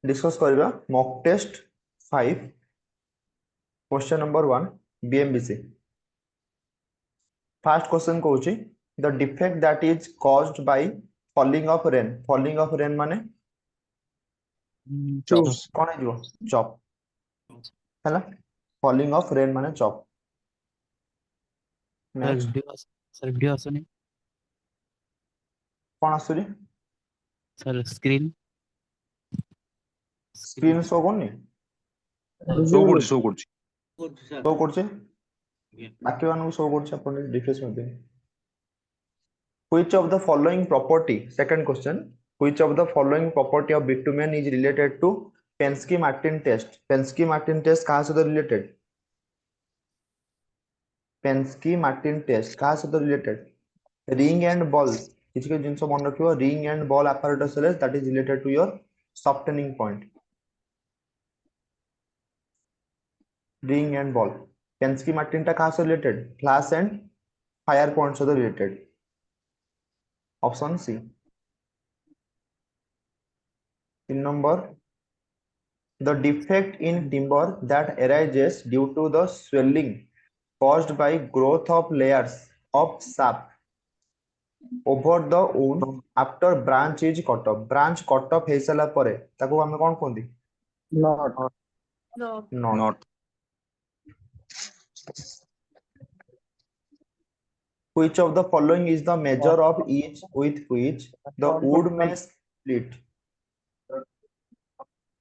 Discuss करबा mock test 5 question number 1 BMBC first question कहूची the defect that is caused by falling of rain माने चॉप कौन है जो चॉप हैला फॉलिंग ऑफ रेन माने चॉप नेक्स्ट सर वीडियो आसुनी कौन आसुरी सर स्क्रीन स्क्रीन शो करनी शो करछि शो करछे बाकी वाला शो करछे अपन रिफ्रेश कर दें which of the following property second question which of the following property of bitumen is related to Pensky-Martin test कहाँ से related Pensky-Martin test कहाँ से related ring and ball किसी के जिनसे मन रखियो ring and ball apparatus that is related to your softening point ring and ball Pensky-Martin टा कहाँ से related flash and fire point से related option C 3 number the defect in timber that arises due to the swelling caused by growth of layers of sap over the wound after branch is cut off हे साला परे ताको हमें कौन कहंदी not which of the following is the measure of each with which the wood may split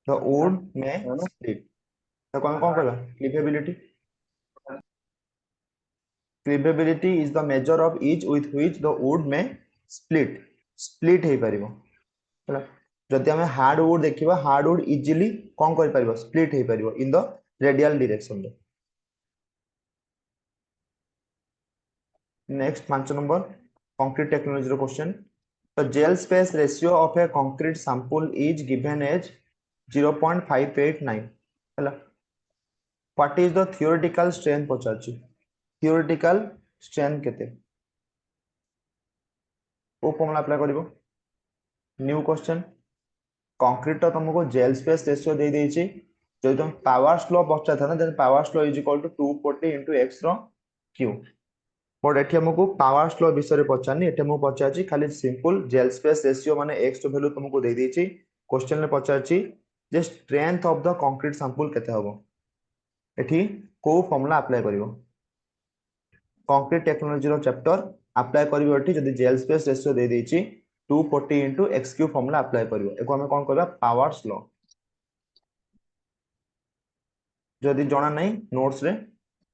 ताको हमें कौन कहला cleavability is the measure of each with which the wood may split हे परिबो ହେଲା जदि हमें हार्ड वुड देखिबा हार्ड वुड इजीली कोन कर परिबो स्प्लिट हे परिबो इन द रेडियल डायरेक्शन रे नेक्स्ट 5 नंबर कंक्रीट टेक्नोलॉजी रो question the gel space ratio of a concrete sample is given as 0.589 ହେଲା what is the theoretical strength पचाची थियोरेटिकल स्ट्रेंथ केते ओ फॉर्मूला अप्लाई करिवो न्यू क्वेश्चन कंक्रीट तो तुमको jail space ratio दे देछि जो तुम पावर स्लो पचा था ना then power slow is equal to 240 into x रो q बट एठी हमको पावर स्लो विषय रे पचानी एठी हमको पचाची खाली सिंपल जेल स्पेस रेशियो माने x रो वैल्यू तुमको दे देछि क्वेश्चन में पचाची जे strength of the concrete sample केते हबो एठी को फॉर्मूला अप्लाई करिवो कंक्रीट टेक्नोलॉजी रो चैप्टर अप्लाई करिवो एठी जदी जेल स्पेस रेशियो दे देछि 240 into x cube formula apply करिवो एको हमें कोन करबा पावर्स लॉ जदी जणा नहीं नोट्स रे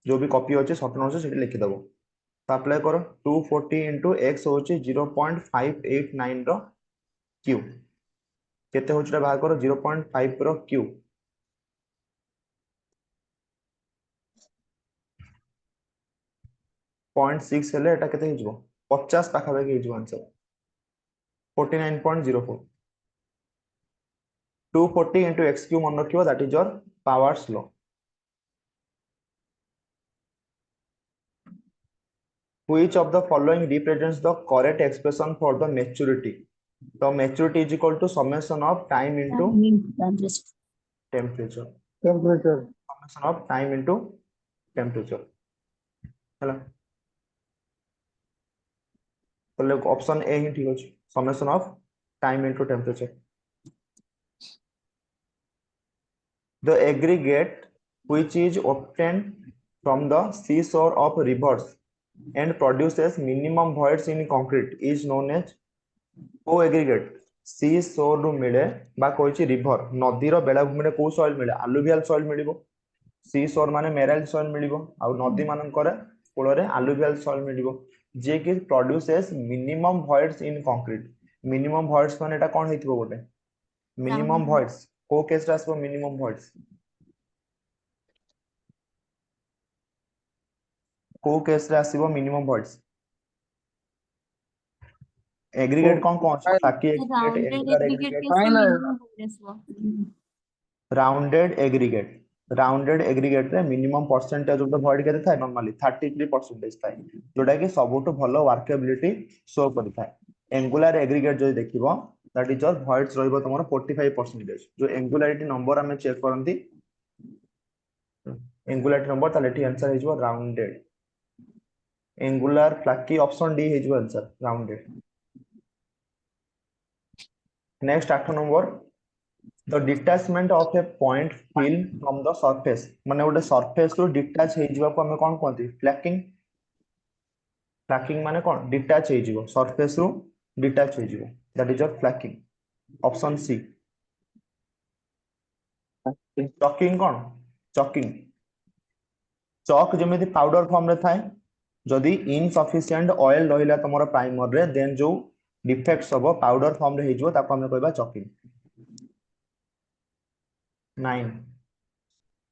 जो भी कॉपी होचे शॉर्ट नोट्स से लिखि दबो तो अप्लाई करो 240 into x होचे 0.589 रो क्यूब केते होचरा बाहर करो 0.5 रो क्यूब 0.6 हेले एटा केते हिजबो 50 पाखा बेगे हिजबो आंसर 49.04 240 into x क्यूब मन रखियो that is your powers law which of the following represents the correct expression for the maturity the maturity is equal to summation of time into temperature summation of time into temperature ହେଲା तो option A ही ठीक अछि summation of time into temperature the aggregate which is obtained from the seashore of rivers and produces minimum voids in concrete is known as को aggregate सी शोर रु मिले बा कोइछि river नदी रो बेलाभूमि रे को सॉइल मिले अलुवियल सॉइल मिलिबो सी शोर माने मेराइल सॉइल मिलिबो आ नदी मानन करे कोळ रे अलुवियल सॉइल मिलिबो जे कि प्रोड्यूसेस मिनिमम voids इन कंक्रीट मिनिमम voids माने एटा कोन हेतिबो गोटे मिनिमम voids को केस रासबो मिनिमम voids को केस रे आसीबो मिनिमम voids एग्रीगेट कौन कौन ताकि एग्रीगेट राउंडेड एग्रीगेट रे minimum percentage of the void केते थाए नॉर्मली 33% थाए जोटा कि सबुठ भलो वर्केबिलिटी शो करि थाए एंगुलर एग्रीगेट जो देखिबो दैट इज योर voids रहइबो तमरो 45% जो एंगुलरिटी नंबर हमें चेक करंती एंगुलरिटी नंबर ताले एठी आंसर हे जो rounded angular flaky option D हे जो answer rounded next 8 number the detachment of a point film from the surface माने गोटे surface रो डिटाच हे जिवा को हमें कोन कहंती फ्लैकिंग फ्लैकिंग माने कोन डिटाच हे जिवो surface रो डिटाच हे जिवो that is your flaking option C chalking कोन चकिंग चक जेमिति पाउडर फॉर्म रे थाए जदि इनसफिशिएंट ऑयल रहिला तमरो प्राइमर रे देन जो डिफेक्ट्स हबो पाउडर फॉर्म रे हे जिवो ताको हमें कहबा चकिंग 9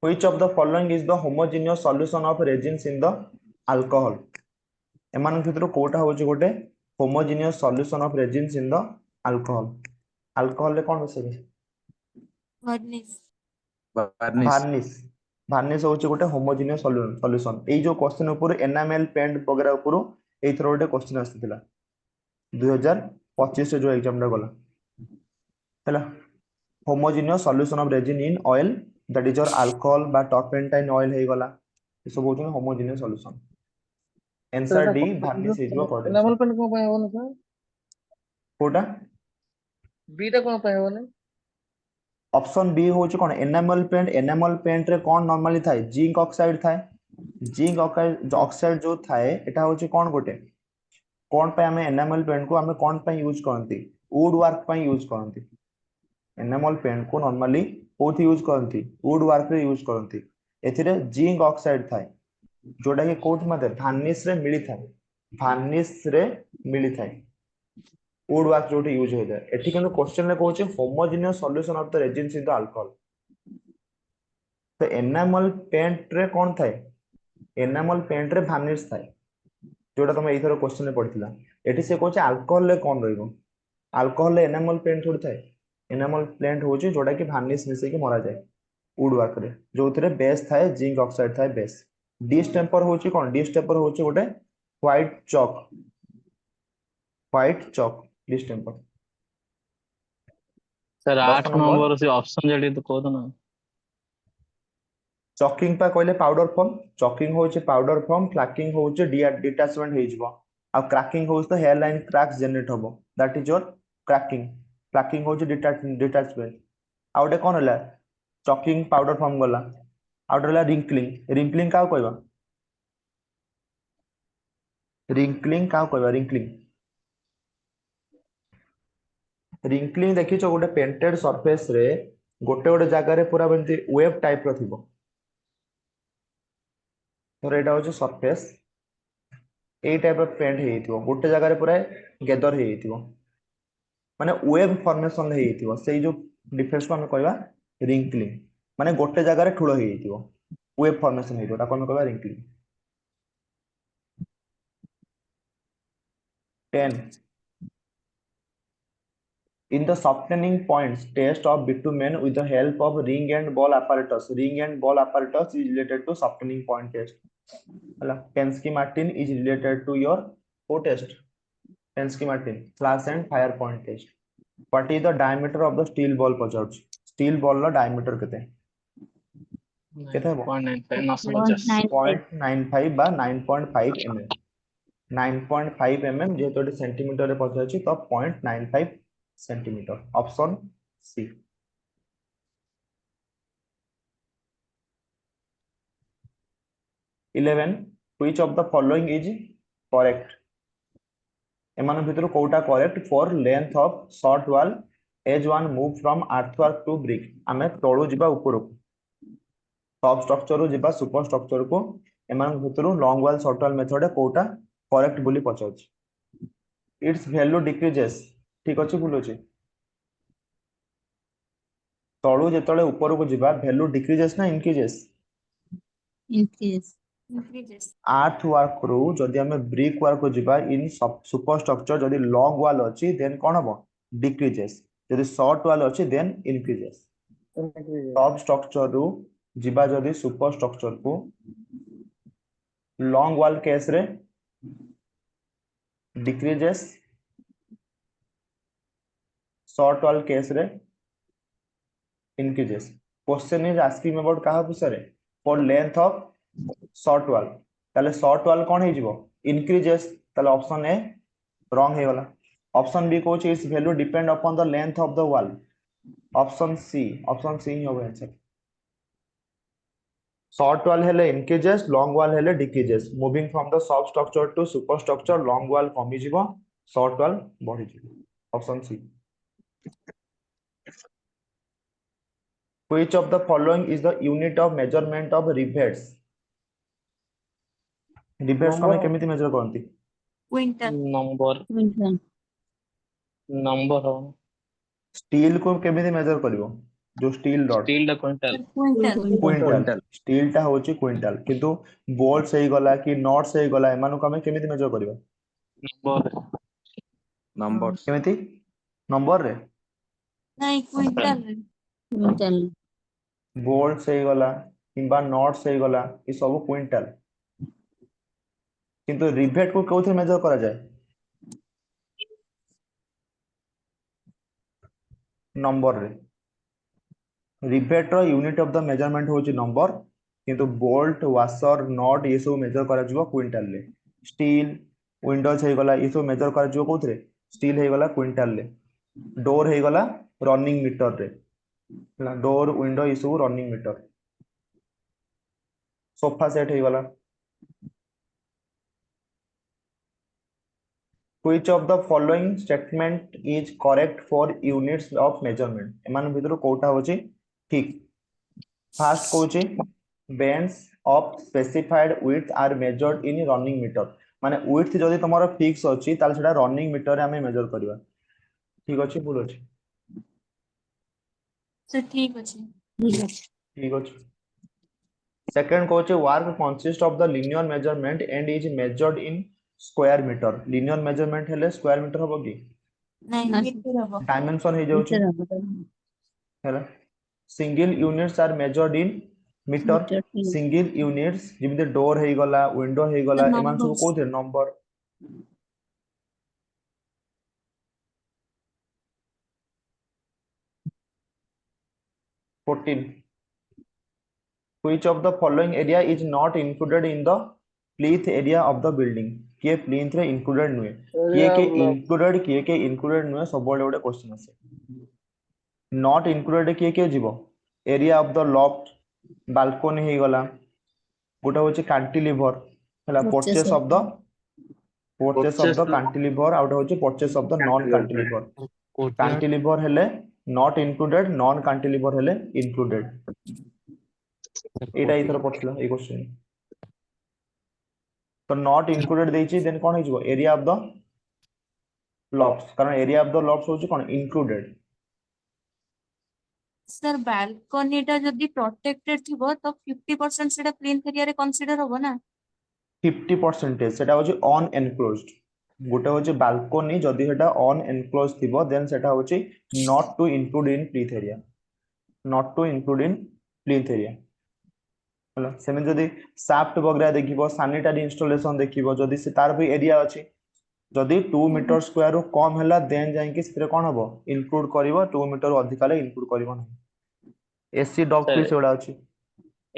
which of the following is the homogeneous solution of resins in the alcohol एमान भितर कोटा होची गोटे homogeneous solution of resins in the alcohol alcohol रे कोन मिसबे Varnish. varnish varnish varnish होची गोटे homogeneous solution एई जो क्वेश्चन ऊपर enamel paint वगैरह ऊपर एई थरो गोटे क्वेश्चन आसीथिला 2025 जो एग्जाम रे गला हला homogeneous solution of resin in oil that is your alcohol बा turpentine oil हे गला ए सब होची homogeneous solution answer D varnish हे जो करेक्ट एनामल पेंट को पाए होने सर कोटा बीटा को पाए होने ऑप्शन बी होची कोन एनामल पेंट रे कोन नॉर्मली थाए जिंक ऑक्साइड थाए जिंक ऑक्साइड जो थाए एटा होची कोन गोटे कोन पे हमें एनामल पेंट को हमें कोन पे यूज करंती वुड वर्क पे यूज करंती एनामल पेंट को नॉर्मली कोथि यूज करंती वुड वर्क रे यूज करंती एथिरे जिंक ऑक्साइड थाए जोटा कि कोथ मते varnish रे मिली थाए varnish रे मिली थाए वुड वर्क जोटे यूज हो जाए एठी किंतु क्वेश्चन रे कहूचे homogeneous solution of the resins in the alcohol तो एनामल पेंट रे कोन थाए एनामल पेंट रे varnish थाए जोटा तुम एथरो क्वेश्चन रे पढ़िथिला एठी से कहूचे अल्कोहल रे कोन रहइबो अल्कोहल रे एनामल पेंट थोड़ी थाए एनामल पेंट होचे जोटा कि varnish मिसे के मरा जाए वुड वर्क रे जोथिरे बेस थाए जिंक ऑक्साइड थाए बेस डिस्टेंपर होचे कोन डिस्टेंपर होचे गोटे white chalk distemper sir 10 8 number number से ऑप्शन जड़ी तो कहो ना चॉकिंग पा कहले पाउडर फॉर्म चॉकिंग होचे पाउडर फॉर्म फ्लैकिंग होचे डिटैचमेंट हे जिवो आ क्रैकिंग होचे तो हेयर लाइन क्रैक्स जनरेट होबो दैट इज योर क्रैकिंग फ्लैकिंग होचे डिटैचमेंट आ ओटे कोन होला चॉकिंग पाउडर फॉर्म गला आ ओटे होला रिंकलिंग का कहबा रिंकलिंग देखि छ गोटे पेंटेड सरफेस रे गोटे गोटे जगह रे पूरा बंती वेव टाइप रो थिबो तो एटा होचे surface a type of paint हेइथिबो गोटे जगह रे पूरा गैदर हेइथिबो माने वेव फॉर्मेशन हेइथिबो सेई जो डिफरेंस को हम कहबा रिंकलिंग माने गोटे जगह रे ठुलो हेइथिबो वेव फॉर्मेशन हेइथिबो ताको हम कहबा wrinkling 10 in the softening points test of bitumen with the help of ring and ball apparatus is related to softening point test hala Pensky Martin is related to your test Pensky Martin flash and fire point test what is the diameter of the steel ball pachauch steel ball La diameter केते केते हो 0.95 0.95 बा 9.5 mm 9.5 mm जेतो centimetre रे पचाउची तो 0.95 centimetre option C 11 which of the following is correct एमान भितर कोटा correct for length of short wall as one move from earthwork to brick आमे तळु जिबा ऊपर को टॉप स्ट्रक्चर रु जिबा सुपर स्ट्रक्चर को एमान भितर long wall short wall method कोटा करेक्ट बोली पचाउछ इट्स वैल्यू डिक्रीजेस ठीक अछि भूल अछि तळु जेतळे ऊपर को जिबा वैल्यू डिक्रीजेस ना इंक्रीजेस Increase. आर्थ वर्क रू जदि हमें ब्रिक वर्क को जिबा इन सुपर स्ट्रक्चर जदि लॉन्ग वॉल अछि देन कोन हबो डिक्रीजेस जदि शॉर्ट वॉल अछि देन इंक्रीजेस टॉप स्ट्रक्चर रू जिबा जदि सुपर स्ट्रक्चर को लॉन्ग वॉल केस रे डिक्रीजेस short wall case रे increases. Question is asking about काहा विषय for length of short wall. ताले short wall कौन है जीवो increases ताले option A wrong है वाला. Option B coach its value depend upon the length of the wall. Option C ही होगा आंसर. Short wall हेले increases, long wall हेले decreases. Moving from the substructure to superstructure, long wall कमी जीवो, short wall बढ़ी जीवो. Option C. Which of the following is the unit of measurement of rivets? Rivets को हमें केमिति major करती? क्विंटल नंबर क्विंटल नंबर हो स्टील को केमिति मेजर करिवो? जो स्टील रॉड स्टील दा क्विंटल क्विंटल क्विंटल स्टील टा होची क्विंटल किंतु बोल्ट सही गला कि नॉट सही गला एमानु को हमें केमिति मेजर करिवो? नंबर नंबर केमिति नंबर रे नहीं क्विंटल क्विंटल बोल्ट सही गला किंबा नॉट सही गला ई सब क्विंटल किंतु रिवेट को कोथे मेजर करा जाए? नंबर रे रिवेट रो यूनिट ऑफ द मेजरमेंट होची नंबर किंतु बोल्ट वाशर नॉट ये सब मेजर करा जिवो क्विंटल ले. स्टील विंडोज हे गला ये सब मेजर करा जिवो कोथरे? स्टील हे गला क्विंटल ले. डोर हे गला रनिंग मीटर रे डोर विंडो ये सब रनिंग मीटर. सोफा सेट हे गला. Which of the following statement is correct for units of measurement? एमान भितर कोटा होची ठीक. First Kochi bands of specified width are measured in running meter. माने width जदी तमरो फिक्स अछि ताल सेटा रनिंग मीटर रे हमें मेजर करबा. ठीक अछि भूल अछि? सर ठीक अछि ठीक अछि. Second Kochi work consists of the linear measurement and is measured in square meter. Linear measurement हेले square meter होबो की? नहीं मीटर हबो डायमेंशन हे जाउची हैला. Single units are measured in metre. Single units जिमिते डोर हे गला विंडो हे गला एमान सब कोथे number. Fourteen. Which of the following area is not included in the plinth area of the building? किए plinth रे included नुए किए के included नुए सब बड़े बड़े क्वेश्चन आसे. Not included किए जीवो area of the loft balcony हे गला गोटा होची cantilever हला purchase of the cantilever out होची purchase of the non cantilever. Courtyard cantilever हेले not included non cantilever हेले included. एटा इथर पडला ए क्वेश्चन तो नॉट इंक्लूडेड देछि देन कोन हिजबो एरिया ऑफ द लॉफ्ट्स कारण एरिया ऑफ द लॉफ्ट्स होछि कोन इंक्लूडेड. सर बालकनीटा जदि प्रोटेक्टेड थिबो तो 50% सेटा प्लिंथ एरिया रे कंसीडर होबो ना 50% सेटा होछि ऑन एनक्लोज्ड. गोटे होछि बालकनी जदि हेटा ऑन एनक्लोज्ड थिबो देन सेटा होछि not to include in plinth area. Not to include in plinth area हला सेमे जदि शाफ्ट वगैरह देखिबो सैनिटरी इंस्टॉलेशन देखिबो जदि से तार भी एरिया अछि जदि 2 मीटर स्क्वायर रो कम हैला देन जाय कि सेरे कोन हबो इंक्लूड करिवो 2 मीटर अधिक ले इंक्लूड करिवो नै. एसी डॉग Sir, पीस एडा अछि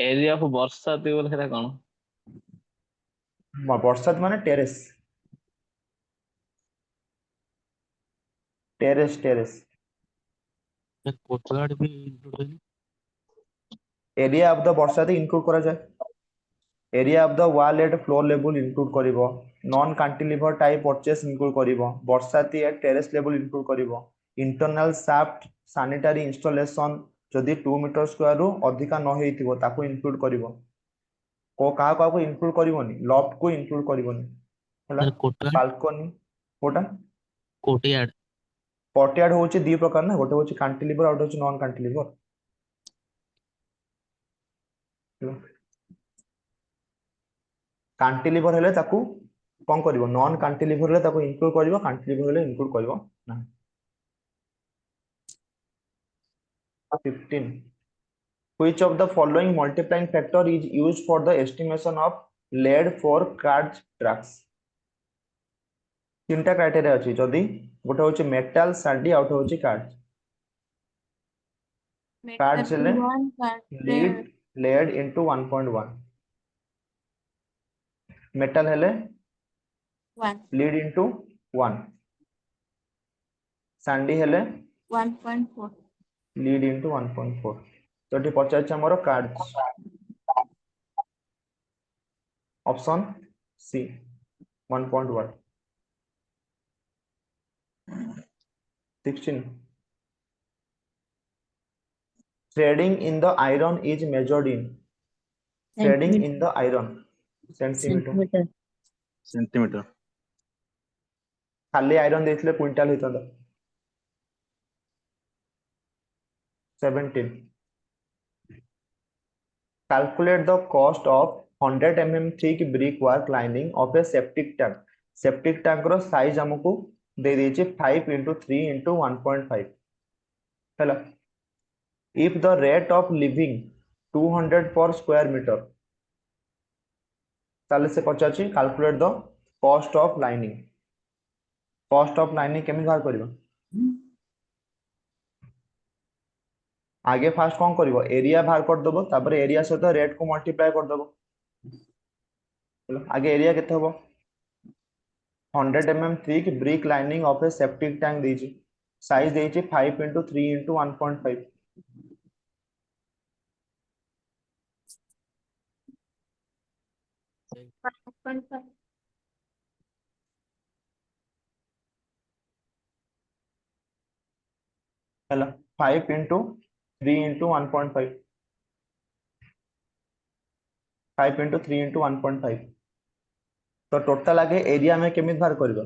एरिया ऑफ वर्षा दिवल हेता कोन बरसात माने टेरेस टेरेस कोर्टयार्ड भी इंक्लूड है area of the barsat include करा जाय. Area of the wall at floor level include करिवो. Non cantilever type purchase include करिवो. Barsati at terrace level include करिवो. इंटरनल शाफ्ट सैनिटरी इंस्टॉलेशन जदि 2 मीटर स्क्वायर रो अधिका न हेतिबो ताको इंक्लूड करिवो. को को इंक्लूड करिवोनी लॉफ्ट को इंक्लूड करिवोनी हला. सर कोर्टयार्ड बालकनी कोटा कोर्टयार्ड कोर्टयार्ड होची दी प्रकार ना गोटे होची कैंटिलीवर और होची नॉन कैंटिलीवर. कैंटिलीवर हेले ताकू कोन करिवो नॉन कैंटिलीवर हेले ताकू इंक्लूड करिवो कैंटिलीवर हेले इंक्लूड करिवो ना. 15. Which of the following multiplying factor is used for the estimation of lead for cart tracks? तीनटा क्राइटेरिया अछि जदी गोटे होची मेटल सैंडी आउट होची कार्ड कार्ड Metal चले one, card lead lead into 1.1 metal हेले one, लीड इनटू 1 सैंडी हेले 1.4. Lead into 1.4 तो एटी पचार हमर card option C 1.1 16 trading in the iron is measured in trading in the iron centimetre centimetre खाली iron देथिले quintal हितंदा 17 calculate the cost of 100 mm thick brickwork lining of a septic tank रो size हमको दे देछि 5 into 3 into 1.5 हैला if the rate of living 200 per square meter ताले से पचाछि calculate the cost of lining केमि बाहर करबो आगे फास्ट कौन करिवो एरिया बाहर कर दबो तापर एरिया सहित रेट को मल्टीप्लाई कर दबो आगे एरिया केते हबो 100 mm thick brick lining of a septic tank देछि साइज देछि 5 into 3 into 1.5 हैला 5 into 3 into 1.5 5 into 3 into 1.5 तो टोटल आगे एरिया में केमित बाहर करबो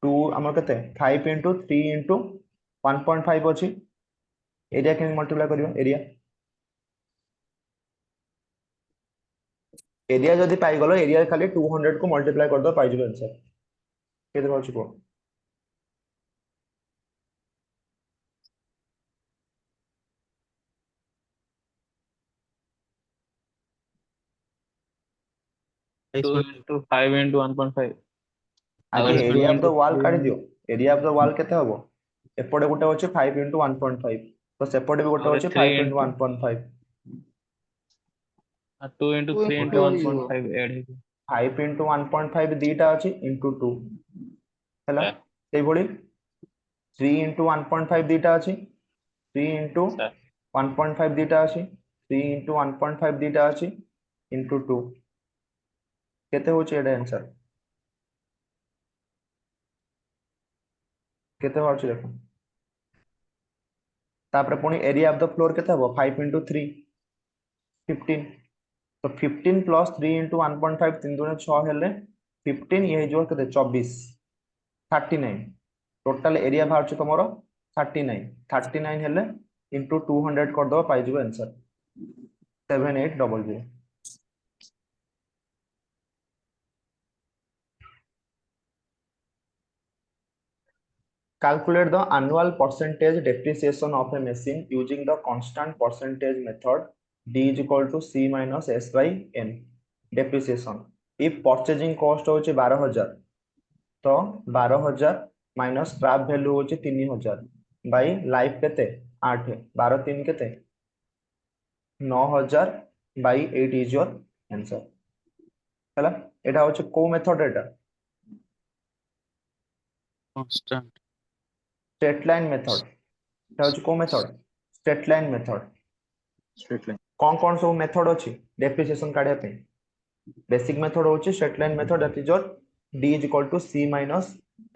2 हमर केते 5 into 3 into 1.5 अछि एरिया केमित मल्टीप्लाई करबो एरिया जदी पाई गलो एरिया खाली 200 को मल्टीप्लाई कर दो पाई जलो आंसर केते होछि को टू इंटू 5 into 1.5 आगे Two area of the into wall three काढी दियो एरिया ऑफ द वॉल केते हबो एपटे गोटे होछि 5 into 1.5 तो सेपटे भी गोटे और होछि 3 5 into into 1.5 2 into 2 3 into into 2 ହେଇଯିବ 1.5 add ହେଇକି 5 into 1.5 दीटा अछि into 2 हैला Sir. सेई भଳି 3 into 1.5 दीटा अछि 3 into Sir. 1.5 दीटा अछि 3 into 1.5 दीटा अछि into 2 केते होछि एडा आंसर केते होछि देखो तापर पुनी एरिया ऑफ द फ्लोर केते हबो 5 into 3 15 तो 15 plus 3 into 1.5 3 दुने 6 हेले 15 ये जो केते 24 39 टोटल एरिया बाहर छ तमरो 39 हेले into 200 कर दो पाई जबो answer 7800 calculate the annual percentage depreciation of a machine using the constant percentage method d is equal to c minus s by n depreciation if purchasing cost होचे 12000 तो 12000 minus scrap value होचे 3000 by life केते 8 12 3 केते 9000 by 8 is your answer हैला एटा होचे को method एटा constant straight line method एटा होचे को method straight line method straight line कौन सब मेथड अछि डेप्रिसिएशन काढिया पे बेसिक मेथड होछि straight line method that is your d is equal to c minus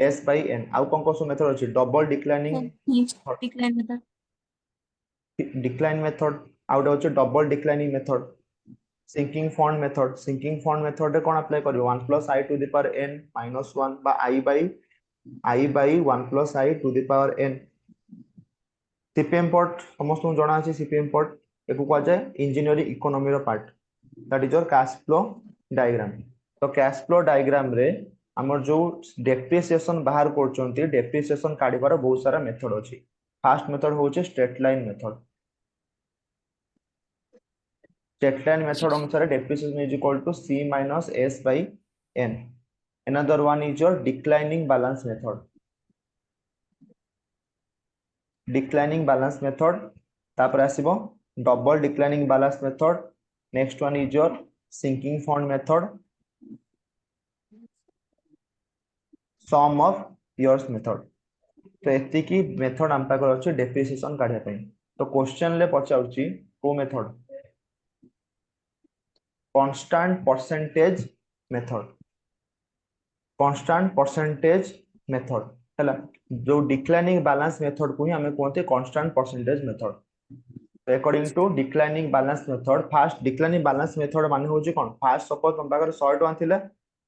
s by n आउ कौन सब मेथड अछि double Decline method. Decline method out होछि double declining method sinking fund method रे कोन अप्लाई करियो 1 plus i to the power n minus 1 बा i by 1 plus i to the power n CPM PERT समस्त जणा अछि CPM PERT एको कह जाय इंजीनियरिंग इकोनॉमी रो part that is your cash flow diagram तो कैश फ्लो डायग्राम रे हमर जो डेप्रिसिएशन बाहर करचोंती डेप्रिसिएशन काढिबार बहुत सारा मेथड अछि फर्स्ट मेथड होचे straight line method straight line method अनुसार depreciation is equal to c minus s by n. Another one is your declining balance method. Declining balance method तापर आसीबो double declining balance method. Next one is your sinking fund method, sum of years method. तो एति की method हम पाकर अछि depreciation काढे पई. तो question ले पचाउची को method constant percentage method. constant percentage method हैला जो डिक्लाइनिंग बैलेंस मेथड को ही हमें कहते हैं constant percentage method. According to declining balance method fast declining balance method माने होची कोन फास्ट सपोज हम पाकर 100 टका थिला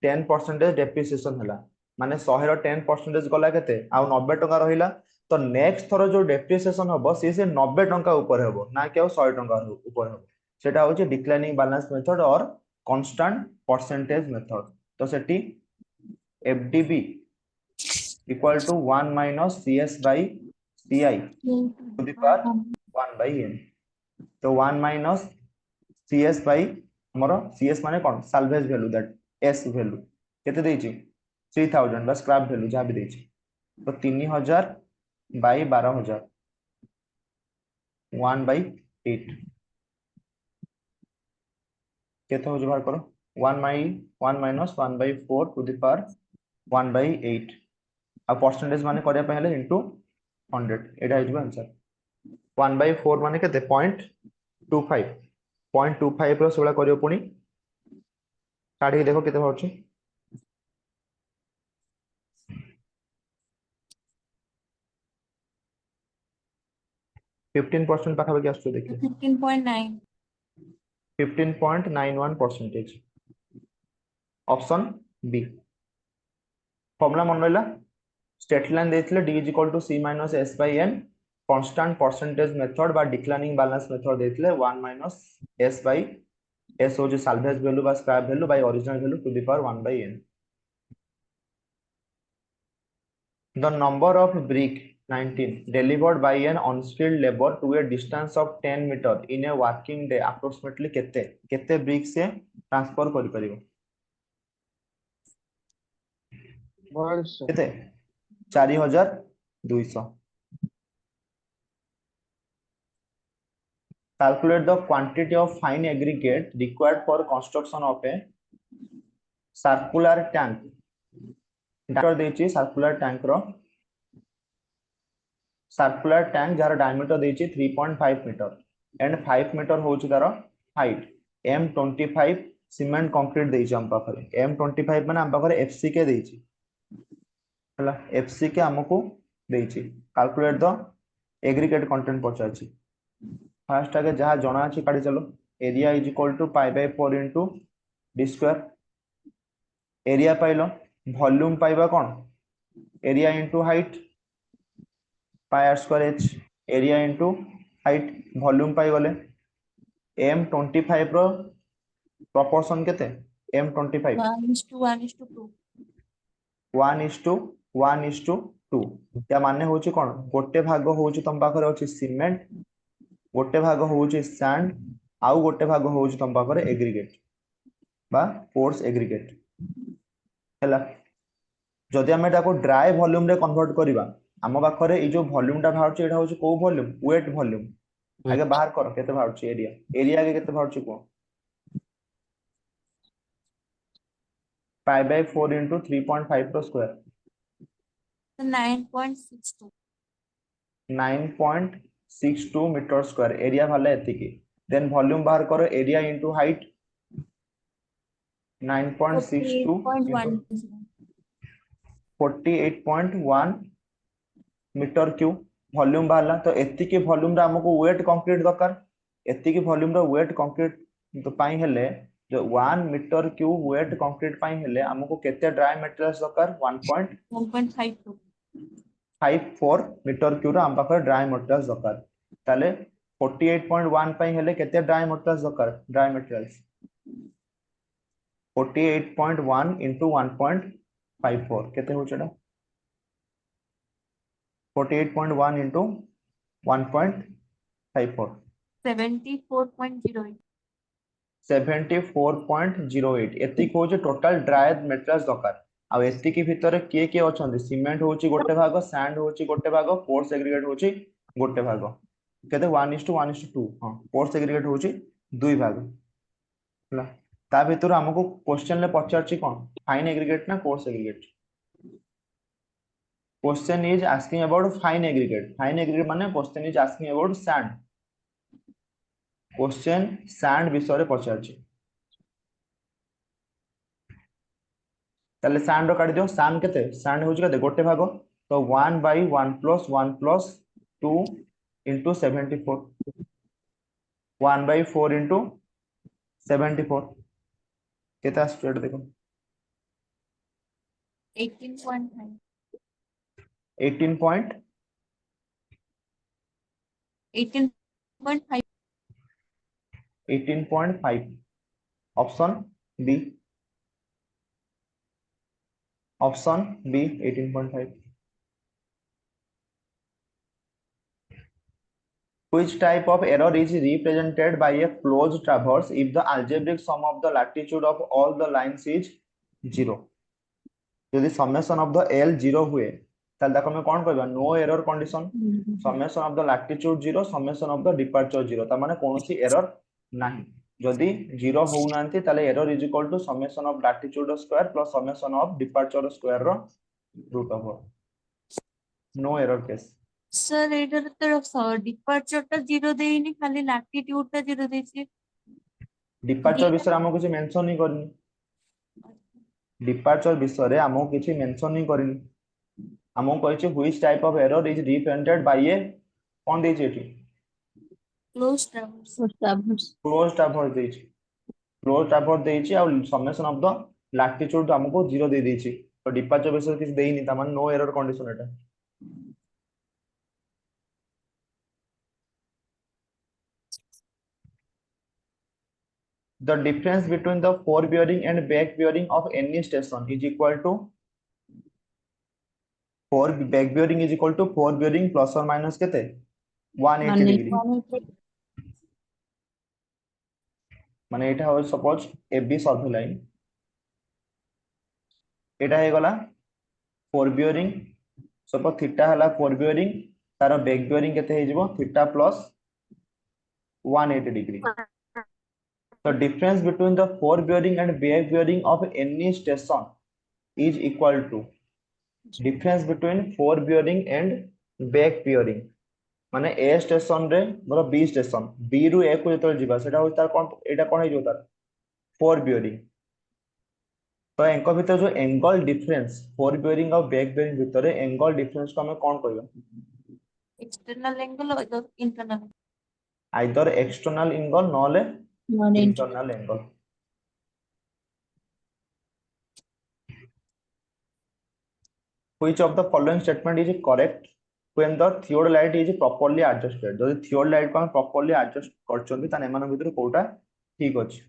10% डेप्रिसिएशन हला माने 100 रो 10% गला केते आ 90 टका रहिला तो नेक्स्ट थरो जो डेप्रिसिएशन हबो से 90 टका ऊपर हबो ना कि 100 टका ऊपर हबो सेटा होची डिक्लाइनिंग बैलेंस मेथड और कांस्टेंट परसेंटेज मेथड. तो सेटी FDB equal to 1 minus CS by CI to the power 1 by n. तो 1 minus CS by हमरो CS माने कोन salvage value that S value केते देछि 3000 बस स्क्रैप वैल्यू जहां भी देछि तो 3000 by 12000 1 by 8 केते हो बाहर करो 1 minus 1 by 4 to the power 1 by 8 uh percentage माने करिया पहले इनटू 100 एटा हिजबो आंसर 1 by 4 माने केते 0.25 रो सेला करियो पुनी काढी देखो केते होछि 15% पाखा के आछो देखिए 15.9 15.91%. Option B. फॉर्मूला मन रहिला स्टेट लाइन देथिले d is equal to c minus s by n. Constant percentage method बा डिक्लाइनिंग बैलेंस मेथड देथिले 1 minus s by s हो जे साल्वेज वैल्यू बा scrap value by original value to the power 1 by n. The number of brick 19 delivered by an unskilled labor to a distance of 10 meter in a working day approximately केते brick से transfer करि परिबो वर्ष केते 4200. Calculate the quantity of fine aggregate required for construction of a circular tank. Data देछि circular tank रो circular tank जार diameter देछि 3.5 metre and 5 metre होछि तार हाइट. M25 सीमेंट कंक्रीट देछि हम पाखरे M25 माने हम पाखरे FCK देछि हला FCK हमकु देछि. कैलकुलेट द एग्रीगेट कंटेंट पचाछि फर्स्ट आगे जहा जणा अछि काढी चलो area is equal to pi by 4 into d square. Area पाइलो वॉल्यूम पाइबा कोन area into height pi r square h area into height volume पाई गले M25 रो प्रोपोर्शन केते M25 1:1:2 1:1:2 या माने होची कोन गोटे भाग होची तम पाखरे अछि सीमेंट गोटे भाग होची सैंड आउ गोटे भाग होची तम पाखरे एग्रीगेट बा फोर्स एग्रीगेट हैला. जदि हम एटा को ड्राई वॉल्यूम रे कन्वर्ट करिबा हम पाखरे ए जो वॉल्यूम टा बाहर एटा होची को वॉल्यूम वेट वॉल्यूम आगे बाहर करो केते बाहर एरिया एरिया आगे केते बाहर को पाई बाय 4 इनटू 3.5 रो स्क्वायर 9.62 9.62 मीटर स्क्वायर एरिया वाला एतिकी. देन वॉल्यूम बाहर करो area into height 9.62 48.1 48.1 metre cube volume बाहरला. तो एतिकी वॉल्यूम रा हमको वेट कंक्रीट दरकार एतिकी वॉल्यूम रा वेट कंक्रीट तो पाई हेले जो 1 मीटर क्यूब वेट कंक्रीट पाई हेले हमको केते ड्राई मटेरियल्स दरकार 1.52 1.54 मीटर क्यूब रा हम पाखर ड्राई मटेरियल्स दरकार. ताले 48.1 पाई हेले केते ड्राई मटेरियल्स दरकार ड्राई मटेरियल्स 48.1 into 1.54 केते हो चडा 48.1 into 1.54 74.08 74.08 एतिक होचे टोटल ड्राई मेटेरियल्स दरकार आ एतिकी भितर किए किए अछंती सीमेंट होची गोटे भाग सैंड होची गोटे भाग पोर्स एग्रीगेट होची गोटे भाग केते 1:1:2 हां पोर्स एग्रीगेट होची दुई भाग हला ता भितर हमको क्वेश्चन ले पचारची कोन फाइन एग्रीगेट ना coarse aggregate question is asking about fine aggregate माने question is asking about sand question sand विषय रे पचारची ताले सैंड रो काटी दियो सैंड केते सैंड होची केते गोटे भाग तो 1/1 + 1 + 2 into 74 1/4 into 74 केता स्ट्रेट देखो 18.5 18 point 18.5 18.5 option B 18.5 Which type of error is represented by a closed traverse if the algebraic sum of the latitude of all the lines is 0? यदि summation of the L 0 हुए ताले ताको हम कोन कहबा no error condition summation of the latitude 0 summation of the departure 0 ता माने कोनोसी एरर नाही जदि 0 हो नांती ताले error is equal to summation of latitude square plus summation of departure square रो root over no error case sir एडर तो डिपार्चर टा 0 देइनी खाली लैटिट्यूड टा 0 देछि डिपार्चर विषय हमको किछि मेंशन नहीं करनी डिपार्चर विषय रे हमको किछि मेंशन नहीं करनी हमको कहछि which type of error is represented by a कोन देछि एठी क्लोज ट्रैवर्स क्लोज ट्रैवर्स देछि क्लोज ट्रैवर्स देछि आ समेशन ऑफ द लैटिट्यूड हमको 0 दे देछि तो डिपार्चर विषय किछि देइनी त मान no error condition Etah The difference between the forward bearing and back bearing of any station is equal to back bearing is equal to forward bearing plus or minus केते 180 degree माने एटा हो suppose AB सर्वे line एटा हे गला forward bearing suppose theta हला forward bearing तार back bearing केते हे जिवो theta plus 180 degree The difference between the forward bearing and back bearing of any station is equal to difference between forward bearing and back bearing माने A station रे मोर B station B रु A को जेतल जिबा सेटा हो तार कोन एटा कोन हे जो तार forward bearing तो एंको भीतर जो एंगल डिफरेंस forward bearing और back bearing भीतर एंगल डिफरेंस को हमें कोन कहबो एक्सटर्नल एंगल और इंटरनल आइदर एक्सटर्नल एंगल नॉले internal angle which of the following statement is correct when the theodolite is properly adjusted जदि theodolite को हम properly adjust करछोंती ताने एमान भितर कोटा ठीक अछि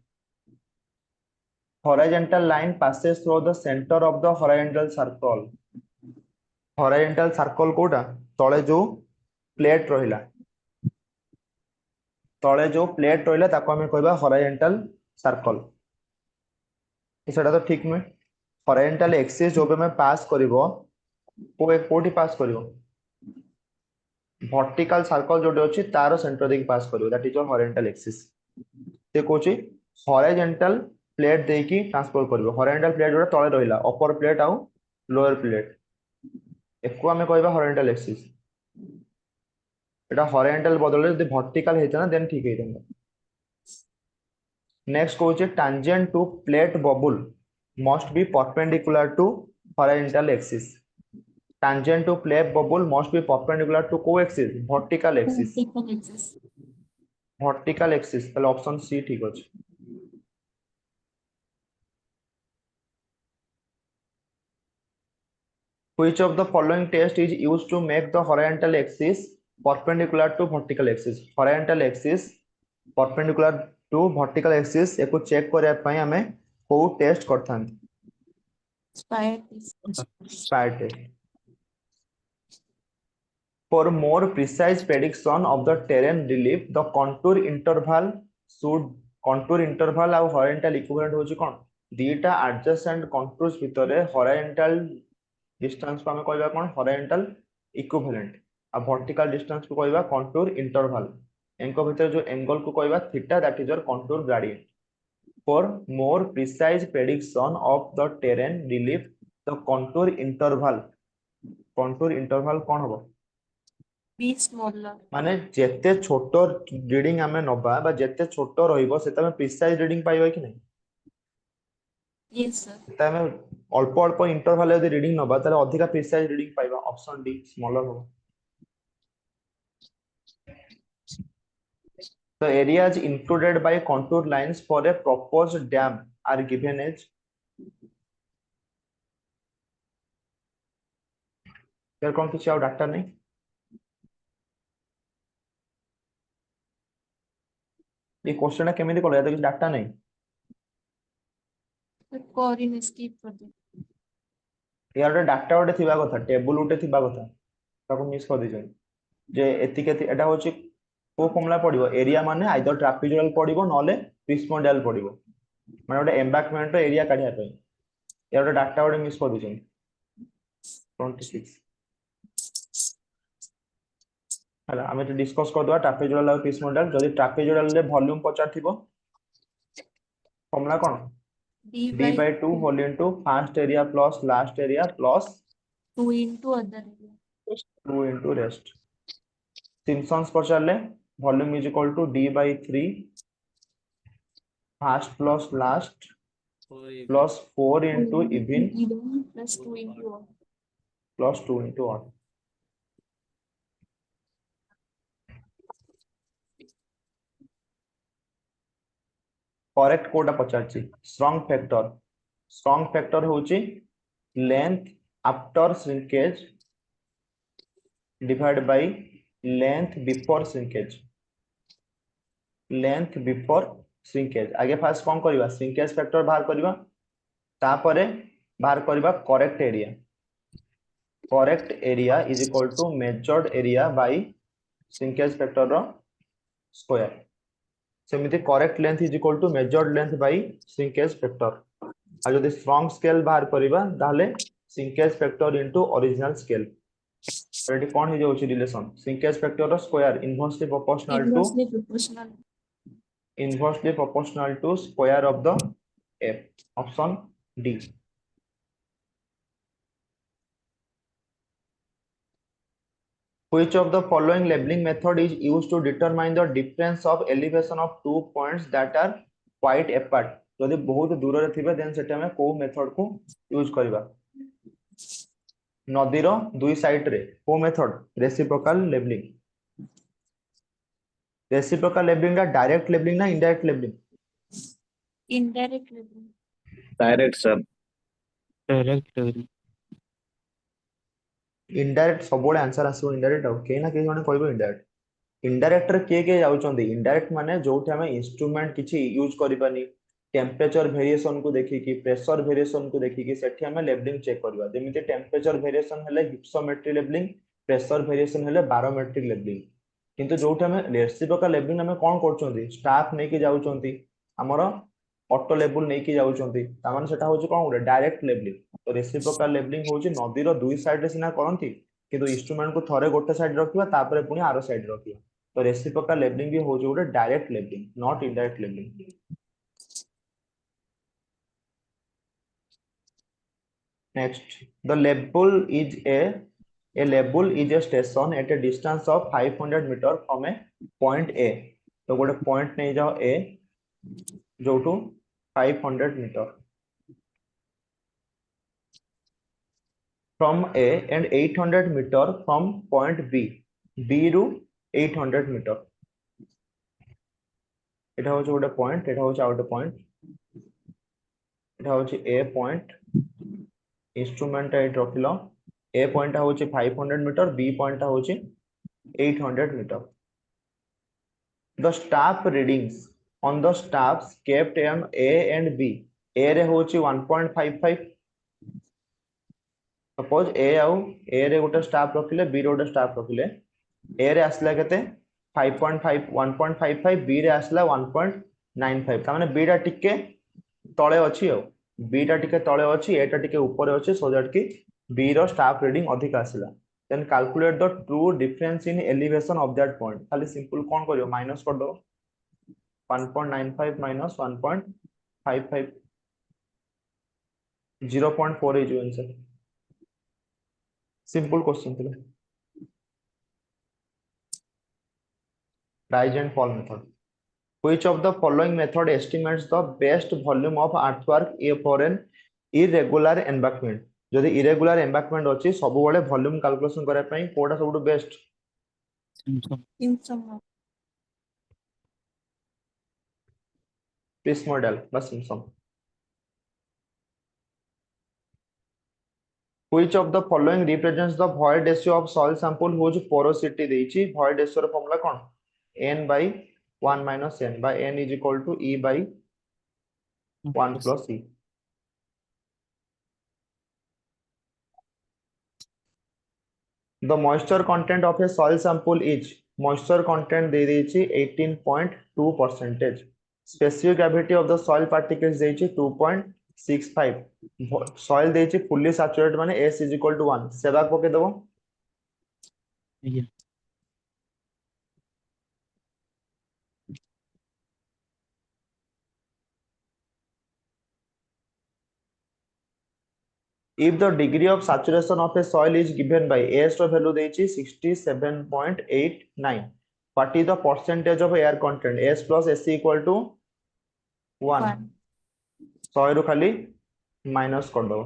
horizontal line passes through the center of the horizontal circle Kota तळे जो प्लेट रहिला तळे जो प्लेट रहिला ताको हम कहबा हॉरिजॉन्टल सर्कल सेटा तो ठीक नुहे हॉरिजॉन्टल एक्सिस जो में पास करिवो को एक कोठी पास करिवो वर्टिकल सर्कल जोटे अछि तार सेंटर देकी पास करिवो that is your horizontal axis ते कोची हॉरिजॉन्टल प्लेट देकी ट्रांसफर करिवो हॉरिजॉन्टल प्लेट जोटा तळे रहिला अपर प्लेट आ लोअर प्लेट एको हम कहबा हॉरिजॉन्टल एक्सिस एटा हॉरिजॉन्टल बदले यदि वर्टिकल हेता ना देन ठीक हेता next Koche tangent to plate bubble must be perpendicular to horizontal axis tangent to plate bubble must be perpendicular to co-axis vertical axis ताले ऑप्शन सी ठीक अछि which of the following test is used to make the horizontal axis perpendicular to vertical axis horizontal axis perpendicular to vertical axis एको check करया पई हमें को test करथान spire test for more precise prediction of the terrain relief the contour interval should contour interval आ horizontal equivalent होची कोन दीटा एडजेसेंट कंटूर्स भितरे हॉरिजॉन्टल डिस्टेंस को हम कहबा कोन हॉरिजॉन्टल इक्विवेलेंट आ वर्टिकल डिस्टेंस को कहबा कंटूर इंटरवल एंको भितर जो एंगल को कहबा theta that is your contour gradient for more precise prediction of the terrain relief the contour interval कोन हबो बी स्मॉलर माने जेते छोट रीडिंग हमें नबा बा जेते छोट रहिबो सेते में प्रिसाइज रीडिंग पाइबा कि नहीं यस सर सेते में अल्प अल्प इंटरवल यदि रीडिंग नबा ताले अधिका प्रिसाइज रीडिंग पाइबा ऑप्शन डी स्मॉलर हो the areas included by contour lines for a proposed dam are given as यार कौन किसी और डाटा नहीं ये क्वेश्चन केमिति कोला तो डाटा नहीं कोरिन स्किप कर दे यार डाटा गोटे थिबा कथा टेबल गोटे थिबा कथा ताको मिस कर दिजन जे एतिके एटा होची को फॉर्मूला पड़िबो एरिया माने आइदर ट्रापेजोइडल पड़िबो नले पिस्मोडियल पड़िबो माने गोटे एम्बैंकमेंट रो एरिया काढिया पई यार गोटे डाटा गोटे मिस कर दिजन 26 हला हमें तो डिस्कस कर दवा ट्रापेजोइडल और पिस्मोडियल जदी ट्रापेजोइडल रे वॉल्यूम पचार थिबो फॉर्मूला कोन d by 2 whole into first area plus last area plus 2 into other area 2 into rest Simpsons पचारले volume is equal to d by 3 first plus last plus 4 into even plus 2 into odd plus 2 into odd correct कोडा पचारची strong factor होची length after shrinkage divide by length before shrinkage आगे first कौन करबा shrinkage factor बाहर करबा तापरे बाहर करबा correct area is equal to measured area by shrinkage factor रो स्क्वायर सेमिति correct length is equal to measured length by shrinkage factor आ जदि स्ट्रॉन्ग स्केल बाहर करबा ताले shrinkage factor into original scale एटी कोन हे जाउची रिलेशन श्रिंकेज फैक्टर रो square inversely proportional to square of the f option D Which of the following labeling method is used to determine the difference of elevation of two points that are quite apart? यदि बहुत दूर रे थिबे then सेटा में को method को use करबा नदी रो दुई साइड रे को मेथड रेसिप्रोकल लेबलिंग दा डायरेक्ट लेबलिंग ना indirect levelling indirect level Direct, sir. Direct level indirect सबोले आंसर आसो इनडायरेक्ट आ के ना के जने कहबो इनडायरेक्ट रे के जाउचंदी इनडायरेक्ट माने जोठी हमें इंस्ट्रूमेंट किछि यूज करिबानी टेम्परेचर वेरिएशन को देखि कि प्रेशर वेरिएशन को देखि कि सेठी हमें लेबलिंग चेक करबा जेमिति टेम्परेचर वेरिएशन हेले हिप्सोमेट्री लेबलिंग प्रेशर वेरिएशन हेले बारोमेट्रिक लेबलिंग किंतु जोठी हमें रेसिप्रोकल लेबलिंग हमें कोन करचंदी स्टाफ नै कि जाउचंदी हमर ऑटो लेबल नै कि जाउचंदी ता माने सेटा होची कोन गुडे डायरेक्ट लेबलिंग तो रेसिप्रोकल लेबलिंग होची नदी रो दुई साइड रे सिना करंती किंतु इंस्ट्रूमेंट को थरे गोटे साइड रखिबा तापरे पुनी आरो साइड रखिबा तो रेसिप्रोकल लेबलिंग भी होची गुडे direct labelling not indirect labelling Next, the label is a station at a distance of 500 meter from a point A. तो गोटे point नहीं जाओ A, जो to 500 meter from A and 800 meter from point B. B रू 800 meter. इटा होची गोटे point, इटा होची आउट point. इटा होची A point. इंस्ट्रूमेंट एट रखिलो ए पॉइंट होची 500 मीटर बी पॉइंट होची 800 metre the staff readings on the staffs kept एम ए एंड बी ए रे होची 1.55 सपोज ए आउ ए रे गोटे स्टाफ रखिले बी रे गोटे स्टाफ रखिले ए रे आसला केते 5.5 1.55 बी रे आसला 1.09 95 ତା माने बी टा टिके तळे अछि हो बी टा टिके तळे अछि ए टा टिके ऊपर अछि सो दैट कि बी रो स्टाफ रीडिंग अधिक आसिला then calculate the true difference in elevation of that point खाली सिंपल कोन करियो माइनस कर दो 1.95 minus 1.55 0.4 is your answer simple question thila rise and fall method which of the following method estimates the best volume of earthwork for an irregular embankment जदि irregular embankment अछि सब बळे volume calculation करै पई कोडा सबटु best Simpson. Please model बस Simpson which of the following represents the void ratio of soil sample whose porosity ଦେଇଛି void ratio ର formula cone n by 1 minus n by n is equal to e by 1 plus e the moisture content of a soil sample is moisture content दे ଦେଇଛି 18.2% specific gravity of the soil particles ଦେଇଛି 2.65 soil ଦେଇଛି fully saturated माने s is equal to 1 सेवा पके दबो Yeah. if the degree of saturation of a soil is given by s ro value ଦେଇଛି 67.89 what is the percentage of air content s plus s equal to 1 1 100 ରୁ खाली minus कर दो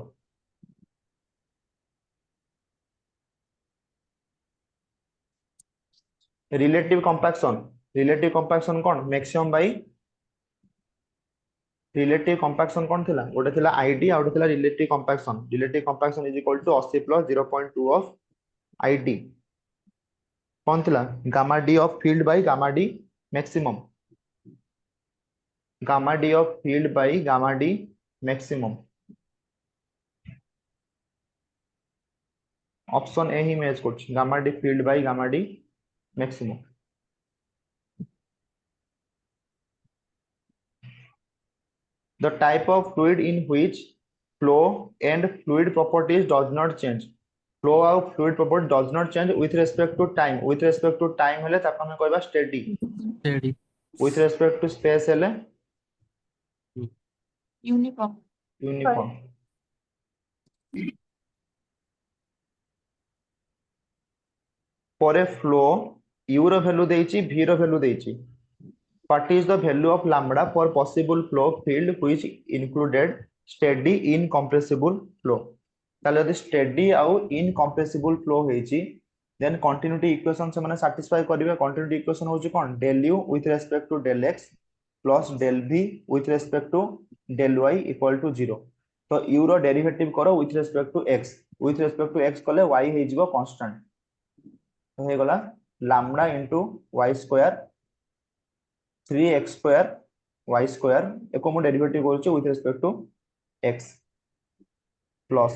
relative compaction कोन maximum by relative compaction कोन थिला गोटे थिला आईडी आ गोटे थिला relative compaction is equal to 80 plus 0.2 of ID कोन थिला gamma D of field by gamma D maximum gamma D of field by gamma D maximum option A ही मैच करछ gamma D field by gamma D maximum the type of fluid in which flow and fluid properties does not change flow और fluid property does not change with respect to time हेले ताको हम कहबा steady Steady. with respect to space हेले uniform uniform for a flow u row value देइची v row value देइची what is the value of lambda for possible flow field which included steady incompressible flow ताले यदि steady आउ incompressible flow हेची then continuity equation से माने satisfy करिवे continuity equation होची कोन del u with respect to del x plus del v with respect to del y equal to 0 तो u रो derivative करो with respect to x कले y हे जिवो constant तो हे गला lambda into y square 3x square y square एको मो derivative करछ with respect to x plus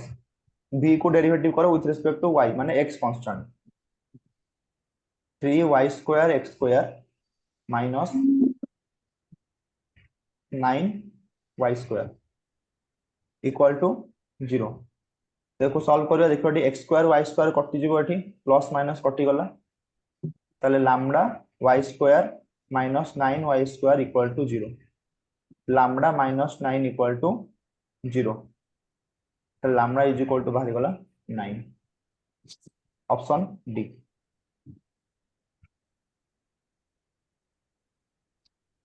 v को derivative करो with respect to y माने x constant 3y square x square minus 9y square equal to 0 देखो solve करिया देखो x square y square कटि जिवो एठी प्लस माइनस कटि गला ताले lambda y square minus 9y square equal to 0 lambda minus 9 equal to 0 तो lambda is equal to बाहर गला 9 option D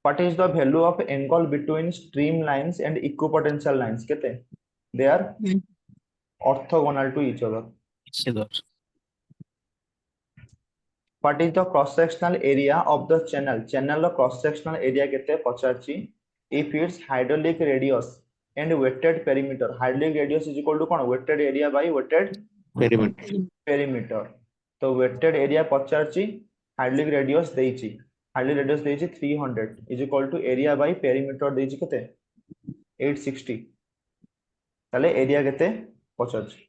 what is the value of angle between streamlines and equipotential lines केते they are orthogonal to each other what is the cross sectional area of the channel cross sectional area केते पचारची if its hydraulic radius and weighted perimeter hydraulic radius is equal to cone weighted area by weighted perimeter तो weighted area पचारची hydraulic radius देइची 300 is equal to area by perimeter देइची केते 860 ताले area केते पचारची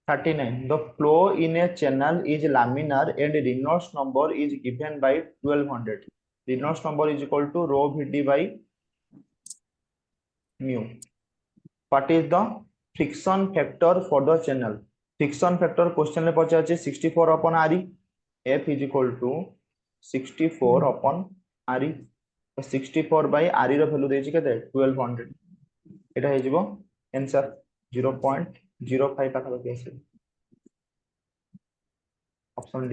39. The flow in a channel is laminar and Reynolds number is given by 1200. Reynolds number is equal to rho Vd by mu. What is the friction factor for the channel? Friction factor question le pachariche 64 upon Re. F is equal to 64 upon Re. 64 by Re ର value ଦେଇଛି କେତେ 1200. এটা ହେଇଯିବ answer 0.05 ପାଖାପାଖି ଆସିବ option D.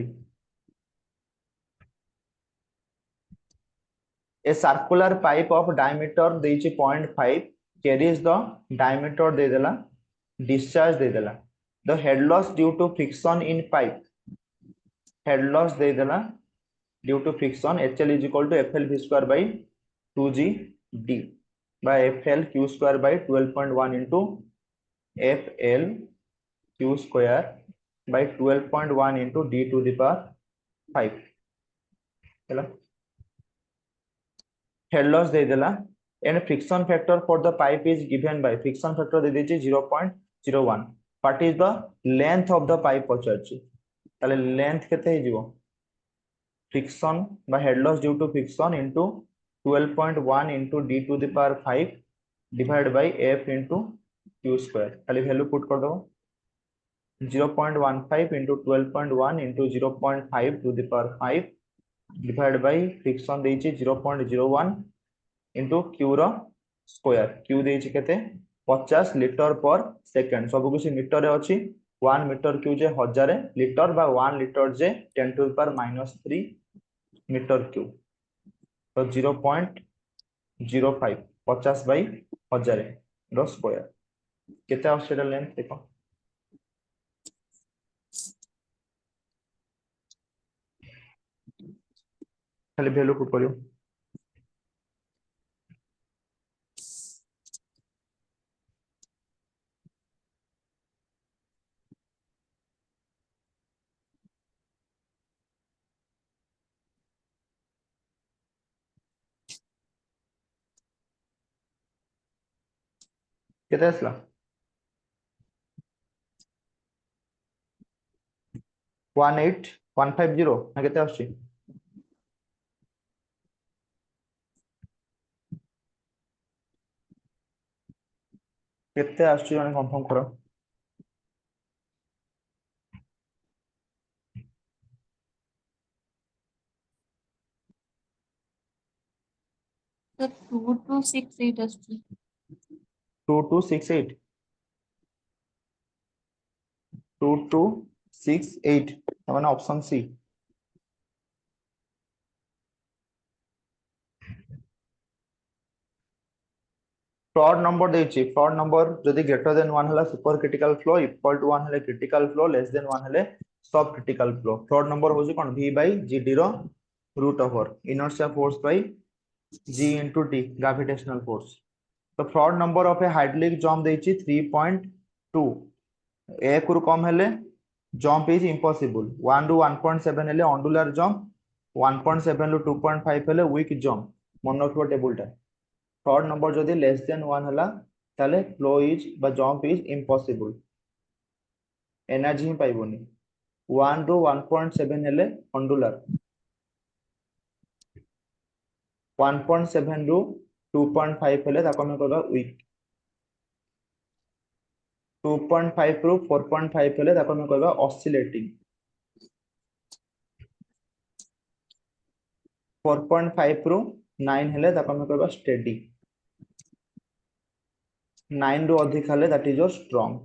A circular pipe of diameter ଦେଇଛି 0.5 carries the diameter ଦେଇଦେଲା discharge ଦେଇଦେଲା. The head loss due to friction in pipe, head loss ଦେଇଦେଲା due to friction, HL is equal to FL V square by 2G D by FL Q square by 12.1 into FL Q square by 12.1 into D to the power 5. ହେଲା head loss ଦେଇଦେଲା and friction factor for the pipe is given by friction factor दे देछि 0.01. what is the length of the pipe पचारछि ताले length केते हे जिवो friction by head loss due to friction into 12.1 into D to the power 5 divided by F into Q square. खाली value put कर दो 0.15 into 12.1 into 0.5 to the power 5 divided by friction देछि 0.01 into Q रो square. Q देछि केते 50 litre पर second. सब कुछ metre रे अछि 1 मीटर क्यूब जे 1000 लीटर बा 1 लीटर जे 10 to the power -3 metre cube. तो 0.05 50 by 1000 रो स्क्वायर केते आउट लेंथ देखो खाली वैल्यू पुट करियो केते असला 18150 ना केते आछी केते आछी माने कंफर्म करो तो 2268 आछी 2268 2268 माने ऑप्शन सी. फ्रॉड नंबर देछि फ्रॉड नंबर जदि ग्रेटर देन 1 हला super critical flow equal to 1 हले क्रिटिकल फ्लो लेस देन 1 हले सब क्रिटिकल फ्लो. फ्रॉड नंबर होछि कोन v by gd रो root over inertia force by g into t gravitational force. तो Froude number of a hydraulic jump देछि 3.2 एक रु कम हेले जंप इज इम्पॉसिबल 1 टू 1.7 हेले ऑन्डुलर जंप 1.7 टू 2.5 हेले वीक जंप मन रखिबो टेबल टा. फ्रॉड नंबर जदि लेस देन 1 हला ताले फ्लो इज बा जंप इज इम्पॉसिबल एनर्जी ही पाइबोनी 1 टू 1.7 हेले ऑन्डुलर 1.7 टू 2.5 हेले ताको हम कहबा वीक 2.5 टू 4.5 हेले ताको हम कहबा ऑसिलेटिंग 4.5 टू 9 हेले ताको हम कहबा स्टेडी 9 रो अधिक हेले दैट इज योर स्ट्रांग.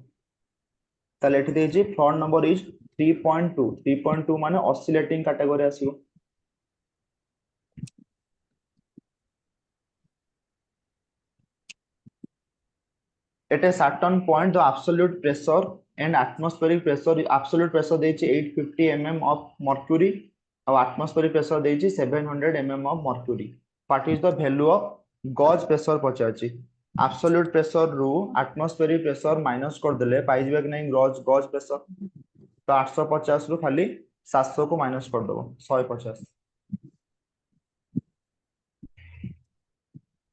ताले एठी देछि फ्रॉड नंबर इज 3.2 माने ऑसिलेटिंग कैटेगरी आसीबो. At a certain point the absolute pressure and atmospheric pressure absolute pressure देछि 850 mm of mercury और atmospheric pressure देछि 700 mm of mercury. What is the value of gauge pressure पचाछि absolute pressure रू atmospheric pressure minus कर देले पाइ जबे कि नहीं gauge pressure तो 850 रू खाली 700 को माइनस कर दबो 150.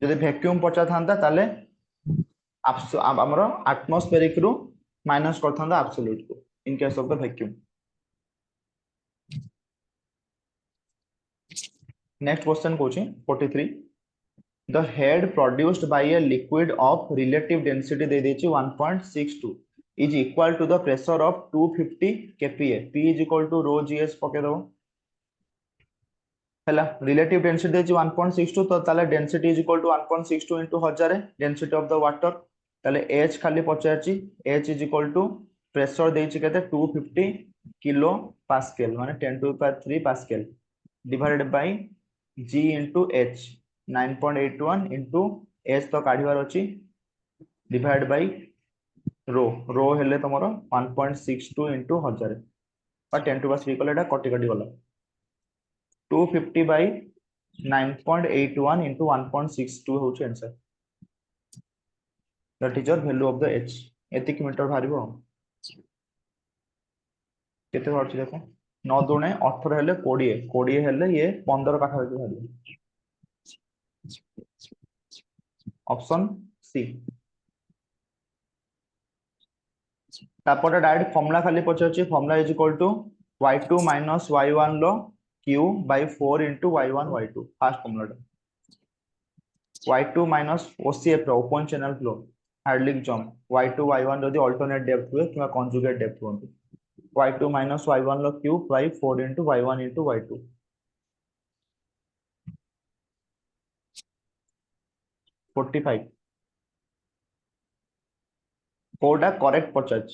जदि वैक्यूम पचा थांता ताले आमरो एटमॉस्फेरिक रु माइनस करथांदा एब्सोल्यूट को in case of the vacuum. Next question question 43. The head produced by a liquid of relative density दे देची 1.62 is equal to the pressure of 250 kPa. P is equal to rho gs पके दो हैला relative density देची 1.62 तो ताले density is equal to 1.62 into 1000 density of the water ताले H खाली पचारची H is equal to pressure देची कहते 250 किलो पास्कल माने 10 to the power 3 pascal divided by G into H 9.81 into H तो काढिबार अछि divided by rho हेले तमरो 1.62 into 1000 और 10 to the power 3 कले एटा कटि कटि गला 250 by 9.81 into 1.62 होची answer that is your value of the H एतिक मीटर भारिबो केते होची देखो 9 दुणे 18 हेले 20 20 हेले ये 15 पाखा होची भारिबो ऑप्शन सी तापर डायरेक्ट फॉर्मूला खाली पचारची formula is equal to y2 minus y1 लो q by 4 into y1 y2 first formula y2 minus OCF रो open channel flow hydraulic jump y2 y1 जदी अल्टरनेट डेप्थ हुए किबा कंजुगेट डेप्थ होंती y2 minus y1 लो q by 4 into y1 into y2 45 कोडा correct पचाच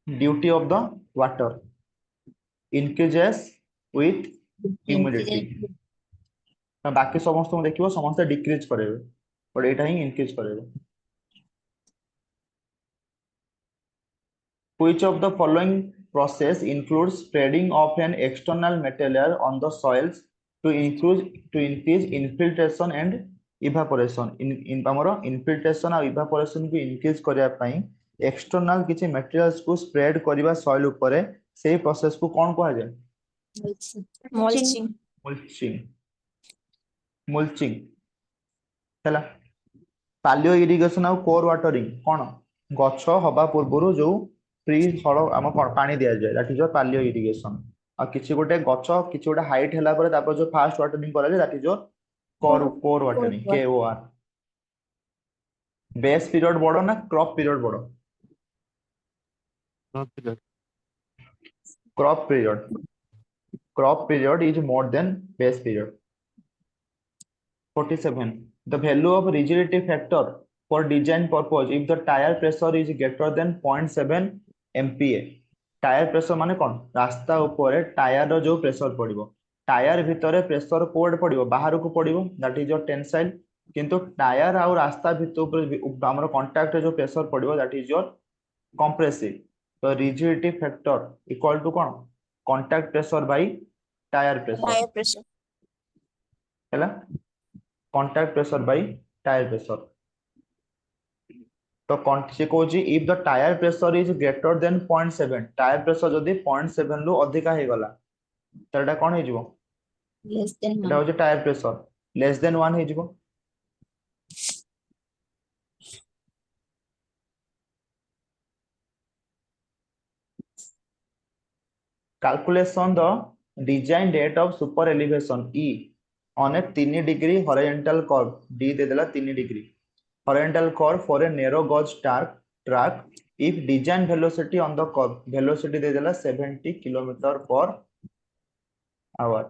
duty of the water increases with humidity बाकी समस्त को देखिबो समस्त डिक्रीज करेबे बट एटा ही इंक्रीज करेबे which of the following process includes spreading of an external material on the soils to increase infiltration and evaporation in हमरो infiltration और evaporation को increase करिया पई external किछि materials को spread करिबा soil ऊपर से प्रोसेस को कोन कहै जाय mulching mulching mulching हैला पालियो इरिगेशन और कोर वाटरिंग कोन गछ हबा पूर्वरु जो ट्री हळ हम कोन पानी दिया जाय दैट इज योर पालियो इरिगेशन आ किछि गोटे गछ किछि गोटे हाइट हैला पर तापर जो फास्ट वाटरिंग करा जाय that is your core watering KOR base period बडो ना क्रॉप पीरियड बडो crop period is more than base period 47 the value of rigidity factor for design purpose if the tire pressure is greater than 0.7 MPa tire pressure माने कोन रास्ता ऊपर tyre रो जो pressure पड़िबो tyre भितरे प्रेशर कोड पड़िबो बाहर को पड़िबो दैट इज योर टेंसाइल किंतु टायर आ रास्ता भितर ऊपर हमर कांटेक्ट जो प्रेशर पड़िबो दैट इज योर कंप्रेसिव तो rigidity factor equal to कोन contact pressure by tire pressure हैला contact pressure by tire pressure तो से Cozi if the tire pressure is greater than 0.7 tire pressure जदी 0.7 लो अधिका हे गला तडा कोन हे जिवो less than एटा हो जे tire pressure less than 1 हे जिवो calculation the design rate of super elevation E on a 3 degree horizontal curve D दे देला 3 degree horizontal curve for a narrow gauge track if design velocity on the curve velocity दे देला 70 km per hour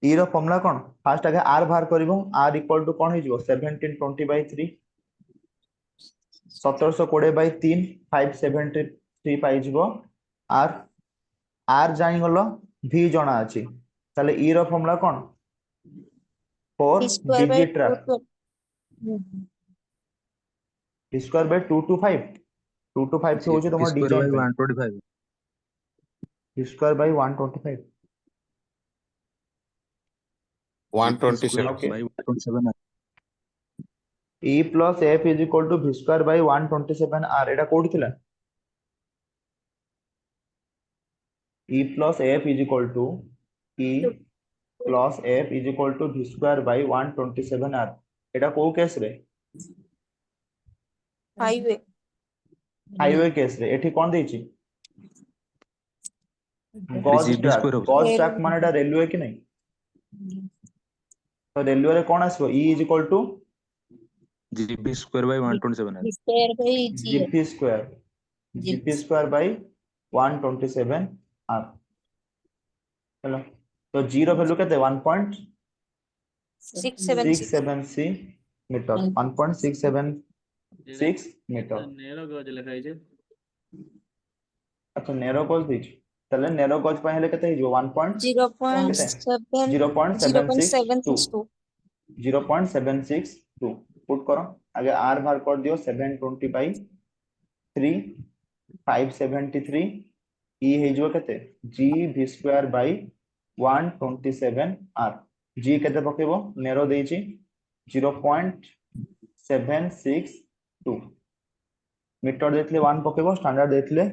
E रो formula कोन first आगे R बाहर करिवो R equal to कोन हे जिवो 1720 by 3 1720 by 3 573 पाई जिवो R जानि गलो V जणा अछि ताले E रो फॉर्मूला कोन 4 degree track t square by 225 225 से होचे तमर डिजाइन पे 125 t square by 125 127 Okay. by 127 E plus F is equal to V square by 127 R Etah code थिला E plus F is equal to E plus F is equal to V square by 127 R एटा को case रे highway highway case रे एठी कोन देछि gauge GB track square होगा। Gauge track माने एटा रेलवे कि नहीं तो रेलवे रे कोन आसबो E is equal to GB square by 127 है। Square by G GP square by 127 आर हेलो तो जी रो वैल्यू केते 676 1.676 मीटर 1.676 मीटर ନେର ଗଜ ଲେଖା ହେଇଛି अच्छा नेरो गज देछि तले नेरो गज ପାଇଁ ହେଲେ କେତେ ହେଇଯିବ 0.762 0.762 पुट करो आगे r बाहर कर दियो 720 बाय 3 573 e ହେଇଯିବ କେते g v square by 127 r g केते पकेबो नेरो देछि 0.762 मीटर देथिले 1 पकेबो स्टैंडर्ड देथिले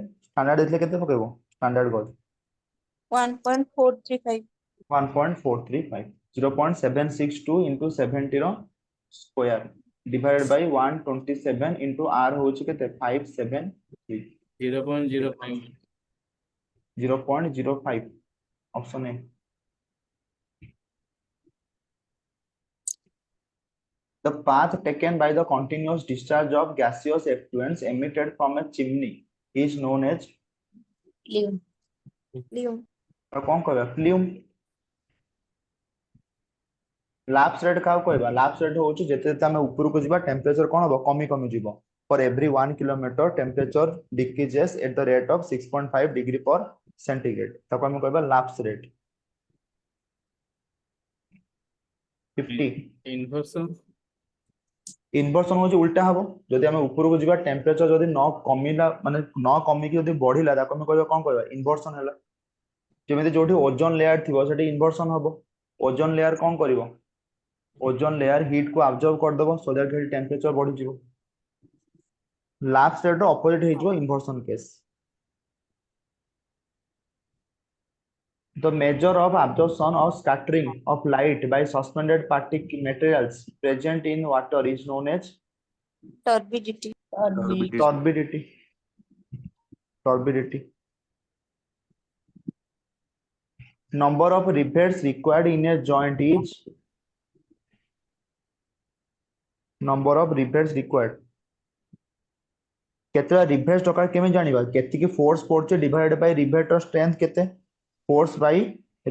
केते पकेबो स्टैंडर्ड गज 1.435 1.435 0.762 into 70 रो square divided by 127 into r होछि केते 573 0.05 0.05 option A The path taken by the continuous discharge of gaseous effluents emitted from a chimney is known as लियो कौन कहबा flume lapse rate का कहबा lapse rate होची जते तमे ऊपर को जिबा टेंपरेचर कोन हो कमी कमी जिवो for every 1 kilometer temperature decreases at the rate of 6.5 degree per centigrade ताको हम कहबा लैप्स रेट 50 इन्वर्सन इन्वर्सन होची उल्टा हबो जदि हम ऊपर को जिबा टेंपरेचर जदि न कमिला माने न कमी कि जदि बढ़िला ताको हम कहबा कोन कहबा इन्वर्सन हैला जेमिति जोठी ओजोन लेयर थिबो सेठी इन्वर्सन हबो ओजोन लेयर कोन करिवो ओजोन लेयर हीट को अब्जॉर्ब कर देबो सो दैट हिट टेंपरेचर बढ़ी जिवो लैप्स रेट रो ऑपोजिट हेजिवो inversion case The measure of absorption or scattering of light by suspended particle materials present in water is known as turbidity turbidity. Turbidity. Number of rivets required in a joint is number of rivets required. केतला rivets टका केमे जानिबा केति की force पड़चे divided by rivet strength केते force by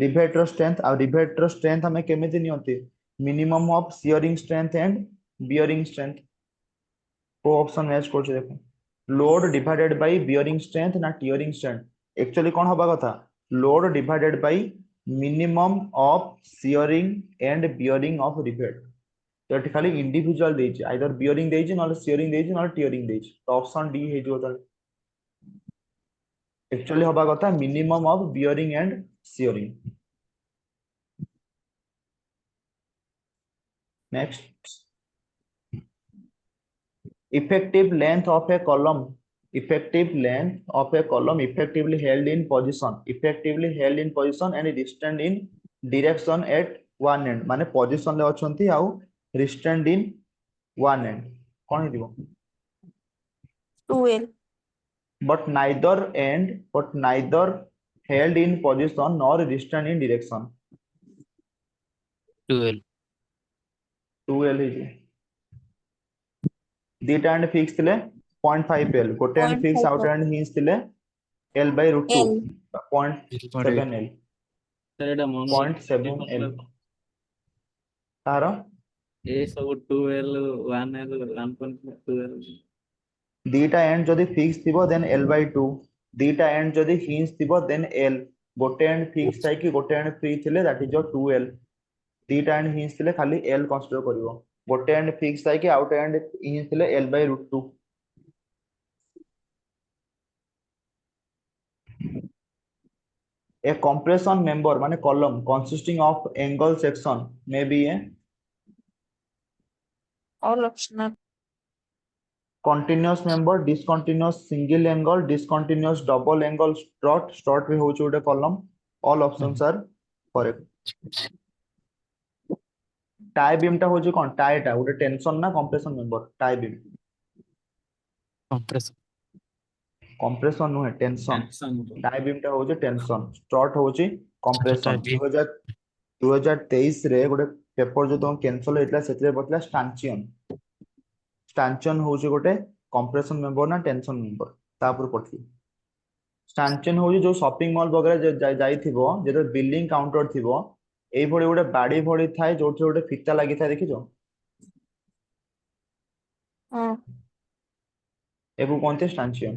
rivet strength आ rivet strength हमें केमिति नियंती minimum of shearing strength and bearing strength को ऑप्शन मैच करछे देखो load divided by bearing strength ना टियरिंग स्ट्रेंथ एक्चुअली कोन होबा कथा load divided by minimum of shearing and bearing of rivet तो एठी खाली इंडिविजुअल देछि आइदर बियरिंग देछि नॉट शियरिंग देछि नॉट टियरिंग देछि तो ऑप्शन डी हे जो त एक्चुअली होबा कथा minimum of bearing and shearing next effective length of a column effectively held in position and restrained in direction at one end माने position ले अछंती आउ restrained in one end cone हिदिबो 2L but neither held in position nor restrained in direction 2L हिजो दीटा and fix थिले 0.5 L गोटे end fix out end hinge थिले L by root 2 0.7 L sir एटा मन 0.7 L तारो ए सब 2L 1L 1.2L दीटा end जदी fix थिबो then L by 2 दीटा एंड जदी हिंज थिबो देन L गोटे एंड फिक्स थाई कि गोटे एंड फ्री थिले दैट इज 2L दीटा एंड हिंज थिले खाली L कंसीडर करिवो गोटे एंड फिक्स थाई कि आउट एंड हिंज थिले L by root 2 A compression member माने column consisting of angle section may be a all optional continuous member discontinuous single angle discontinuous double angle strut भी होउछ उडे column all options are correct tie beam टा होउछ कोन tie टा उडे tension ना compression member tie beam compressor compression नुहे tension die beam टा होचे tension strut होचे compression Tie beam. 2023 रे गोटे पेपर जो तुम कैंसल होइतला सेतले बतला स्टांचियन होचे गोटे कंप्रेशन मेंबर ना टेंशन मेंबर तापर पठली स्टांचियन होचे जो शॉपिंग मॉल वगैरह जाइथिबो जेतो बिलिंग काउंटर थिबो एई भଳି गोटे बाडी भଳି थाए जोठी गोटे फिता लागि थाए देखिजो ହଁ एकु कोनते स्टांचियन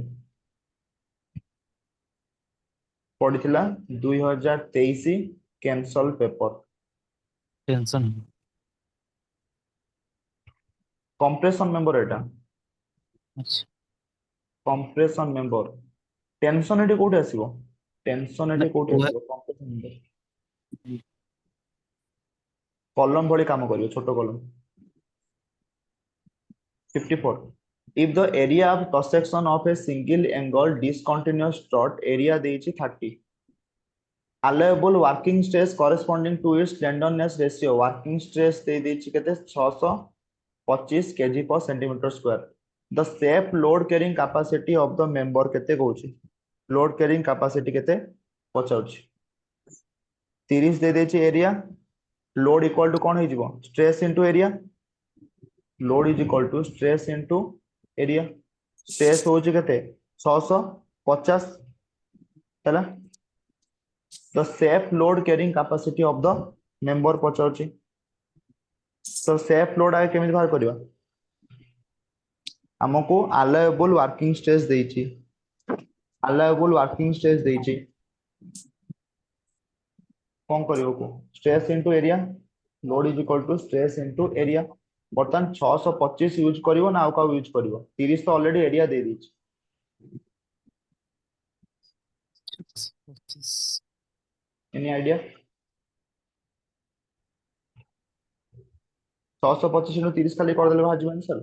पढ़िथिला 2023 cancel paper Tension. Compression member एटा अच्छा. कंप्रेशन मेंबर टेंशन एटी कोठी आसीबो टेंशन एटी कोठी आसीबो कंप्रेशन मेंबर कॉलम भଳି काम करियो छोटो column 54 if the area of cross section of a single angle discontinuous strut area ଦେଇଛି 30 allowable working stress corresponding to its slenderness ratio working stress ଦେଇ ଦେଇଛି କେତେ 625 kg per centimeter square the safe load carrying capacity of the member କେତେ କହୁଛି load carrying capacity କେତେ ପଚାଉଛି 30 ଦେଇ ଦେଇଛି area load equal to କଣ ହେଇଯିବ stress into area load is equal to stress into area stress होची केते 650 हैला the safe load carrying capacity of the member पचाउची तो safe load आगे केमिति बाहर करबा हमको allowable working stress देइची allowable working stress देइची कोन करियो को stress into area load is equal to stress into area बर्तन 625 यूज करिवो ना का यूज करिवो 30 तो ऑलरेडी एरिया दे दीची एनी आइडिया 625 नु 30 खाली कर देले भाजी आंसर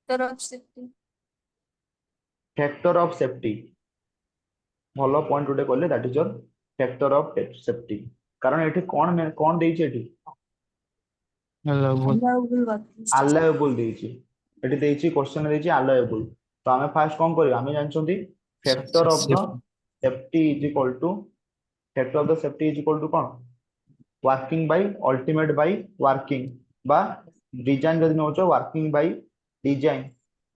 तरफ सेफ्टी फैक्टर ऑफ सेफ्टी भलो पॉइंट उठे कहले that is your factor of safety कारण एठी कोन देइची एठी Allowable. allowable देइची एठी देइची क्वेश्चन देइची allowable तो हमें फास्ट कोन करियो हमें जानछोंती factor of the safety is equal to factor of the safety is equal to कोन working by ultimate by working बा डिजाइन जदि नोचो working by design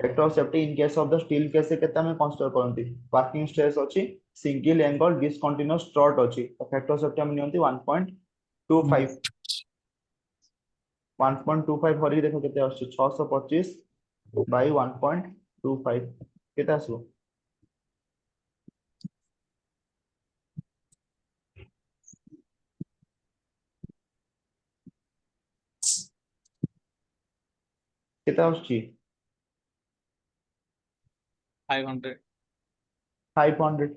factor of safety in case of the steel case केते हमें consider करंती working stress अछि single angle discontinuous strut अछि तो फैक्टर ऑफ सेफ्टी हम नियंती 1.25 1.25 हरि देखो केते आछि 625 बाय 1.25 केते आसो केते आछि 500 500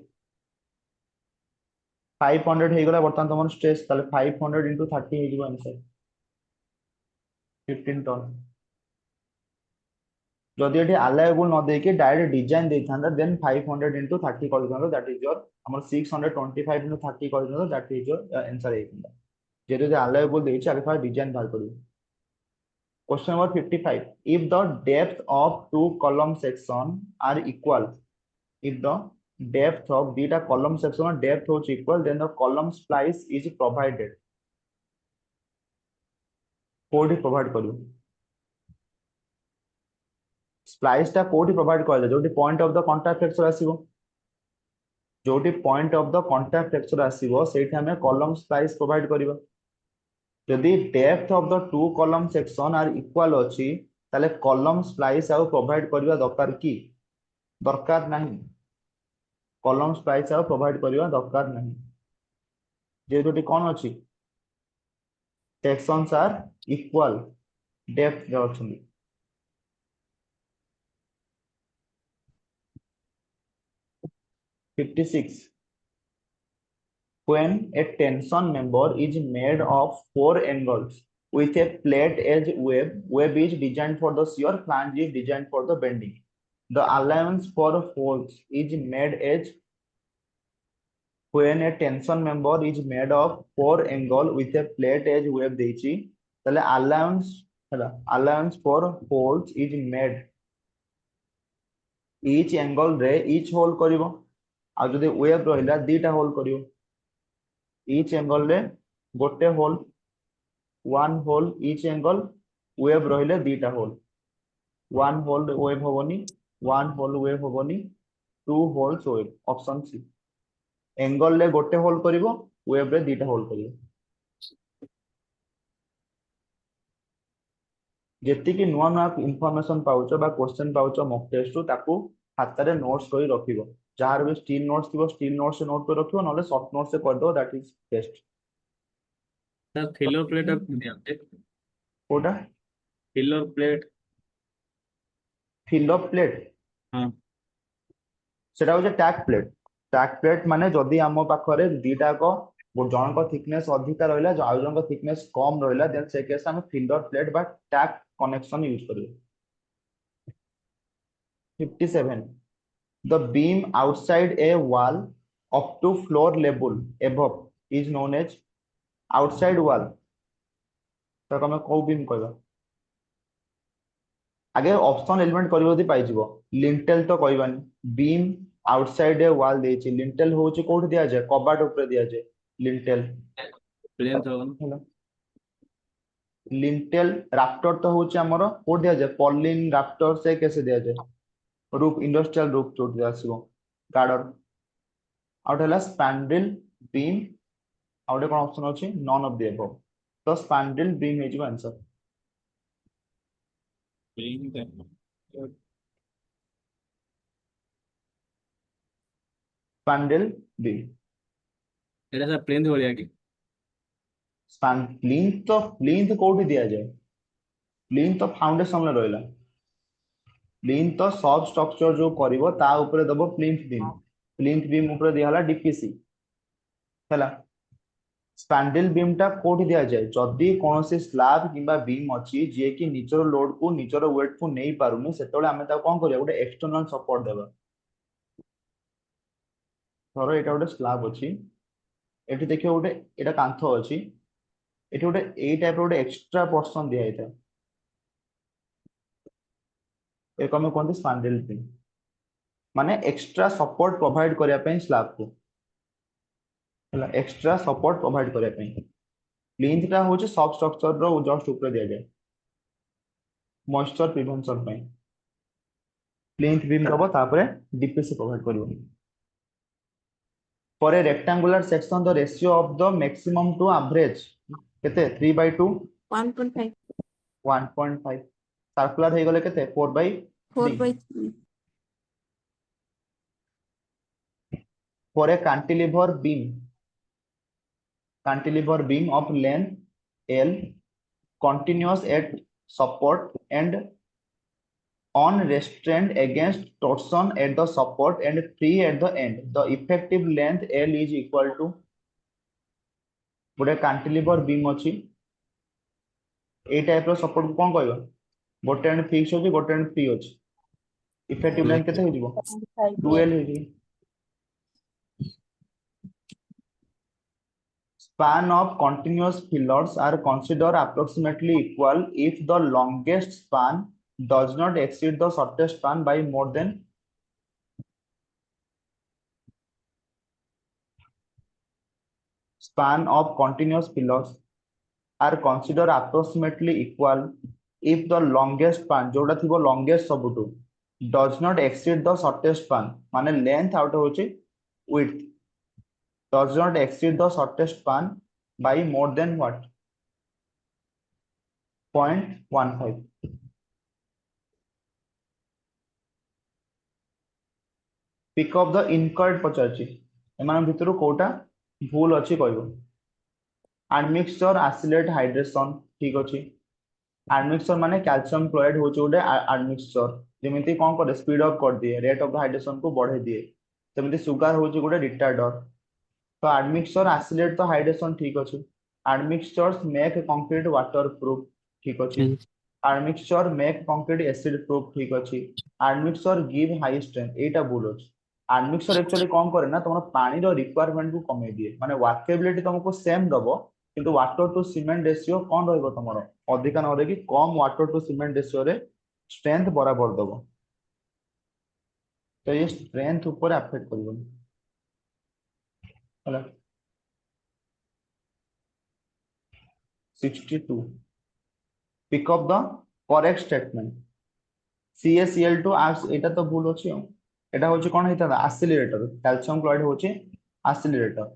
500 हे गला बर्तन तमन स्ट्रेस ताले 500 into 30 हे जिवो आंसर 15 टन जदि एठी अलाउबल न देके डायरेक्ट डिजाइन देथांदा देन 500 into 30 कर दिनो दैट इज योर हमर 625 into 30 कर दिनो दैट इज योर आंसर हेइंदा जेते अलाउबल देछि आगे फार डिजाइन बाहर करियो question number 55 if the depth of two column section are equal if the depth of data column section depth is equal then the column splice is provided कोडी provide करू splice टा कोडी provide करले जोटी point of the contact fracture आसीबो जोटी point of the contact fracture आसीबो सेठी हमें कॉलम स्प्लाइस प्रोवाइड करिवो यदि depth of the two column section are equal अछि ताले कॉलम स्प्लाइस आउ प्रोवाइड करबा दरकार नहीं कॉलम स्प्लाइस आउ प्रोवाइड करबा दरकार नहीं जे जोटी कोन अछि sections are equal depth जो अछि 56 when a tension member is made of 4 angles with a plate edge web is designed for the shear flange is designed for the bending the allowance for holes is made as when a tension member is made of 4 angle with a plate edge web देछि तले allowance for holes is made each angle रे each hole करिवो आ जदि web रहिला दीटा hole करिवो each angle रे गोटे hole one hole each angle web रहिले दीटा होल one hole वेव होबनी one hole वेव होबनी two holes web option C angle रे गोटे होल करिवो वेव रे दीटा होल करिवो जेतिकी नुआ नुआ इनफॉरमेशन पाउच बा क्वेश्चन पाउच मॉक टेस्ट ताकू हाथ में नोट्स करी रखिबो जहार भी स्टील नोट्स थिबो स्टील नोट्स से नोट कर रखिबो नले शॉर्ट नोट्स से कर दो that is test sir filler plate अब दियंते कोटा filler plate fill up plate हां सेटा हो टैग प्लेट माने जदी हम पाखरे दीटा को जन को थिकनेस अधिका रहला जो आउ जन को थिकनेस कम रहला देन से केस हम फिलर प्लेट बा टैग कनेक्शन यूज करियो 57 the beam outside a wall up to floor level above is known as outside wall तो कमे को बीम कहबा आगे ऑप्शन एलिमेंट करिवो दी पाइ जिवो लिंटेल तो कहबानी बीम आउटसाइड ए वॉल देछि लिंटेल होछि कोठी दिया जाय कबाट ऊपर दिया जाय लिंटेल प्लेन तो हेलो लिंटेल राफ्टर तो होछि हमरो कोठी दिया जाय पॉलिन राफ्टर से कैसे दिया जाय रूफ इंडस्ट्रियल रूफ चोट दिया आसीबो गार्डर आउट हला स्पैंडल बीम आउट कोन ऑप्शन अछि नॉन ऑफ द अबव तो स्पैंडल बीम हे जिवो आंसर स्पैंडल बीम एटा सर प्लेन भलिया कि स्पैन प्लिंथ कोठी दिया जाय प्लिंथ तो फाउंडेशन ले रहला प्लिंथ तो सब स्ट्रक्चर जो करिवो ता ऊपर दबो प्लिंथ बीम ऊपर दिया हला डीपीसी हला स्पैंडल बीम टा कोठी दिया जाय जदी कोनोसी स्लैब किबा बीम अछि जे कि निचर लोड को निचर वेट को नै पारुनी सेतोले हमें ता कोन करिया गोटे एक्सटर्नल सपोर्ट देबा धरो एटा गोटे स्लैब अछि एठी देखियो गोटे एटा कांथ अछि एठी गोटे ए टाइप गोटे एक्स्ट्रा पोर्शन दिया हैता ए कमे कोन स्पैंडल बीम माने एक्स्ट्रा सपोर्ट प्रोवाइड करिया पे स्लैब को हला एक्स्ट्रा सपोर्ट प्रोवाइड करिया पे प्लिंथ टा होचे सब स्ट्रक्चर रो जस्ट ऊपर दिया जाय मॉइस्चर प्रिवेंशन पे प्लिंथ बीम दबो तापरे डीपीसी प्रोवाइड करिवो for a rectangular section the ratio of the maximum to average केते 3/2 1.5 1.5 सर्कुलर हे गले केते 4/3 4/3 for a cantilever beam of length L continuous at support and unrestrained against torsion at the support and free at the end the effective length L is equal to गोटे cantilever beam अछि ए type रो support कोन कहबा गोटे end fix होछि गोटे end free होछि effective length केते होइबो 2L होइबो span of continuous fillers are considered approximately equal if the longest span does not exceed the shortest span by more than span of continuous fillers are considered approximately equal if the longest span जोटा थिबो longest सबुटु does not exceed the shortest span माने length out होची width does not exceed the shortest span by more than what 0.15 pick up the incorrect पचारची एमान भितरु कोटा भूल अछि कहबो admixture acylate hydration ठीक अछि admixture माने कैल्शियम क्लोराइड होचे गोटे admixture जेमिति कोन करे स्पीड अप कर दिए रेट ऑफ हाइड्रेशन को बढ़े दिए जेमिति सुगर होचे गोटे रिटार्डर तो admixture acylate तो हाइड्रेशन ठीक अछि admixtures make concrete waterproof ठीक अछि admixture make concrete acid proof ठीक अछि admixture give high strength एटा भूल अछि admixture एक्चुअली कोन करे ना तमरो पानी रो रिक्वायरमेंट को कमे दिए माने वर्केबिलिटी तुमको सेम दबो किंतु वाटर टू सीमेंट रेशियो कोन रहइबो तमरो अधिका न रे कि कम वाटर टू सीमेंट रेशियो रे स्ट्रेंथ बराबर दबो तो ये स्ट्रेंथ ऊपर अफेक्ट करिवनी ହେଲା 62 pick up the correct statement CaCl2 এটা তো ভুল ଅଛି এটা হচ্ছে কোন হইতা আসিলারেটর ক্যালসিয়াম ক্লোরাইড হচ্ছে আসিলারেটর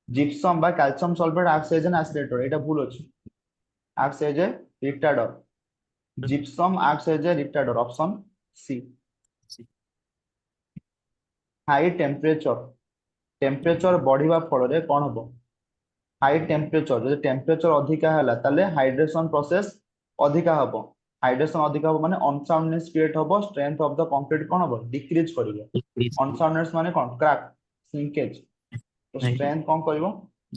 জিপসাম বা calcium sulphate acts as an accelerator এটা ভুল ଅଛି acts as a retarder gypsum acts as a retarder option C high temperature बढ़िबा फଳରେ कोन हबो हाई टेम्परेचर जदि टेम्परेचर अधिका हैला ताले हाइड्रेशन प्रोसेस अधिका हबो हाइड्रेशन अधिका हबो माने अनसाउंडनेस क्रिएट हबो स्ट्रेंथ ऑफ द कंक्रीट कोन हबो डिक्रीज करिवो अनसाउंडनेस माने कोन क्रैक श्रिंकेज तो स्ट्रेंथ कोन करिवो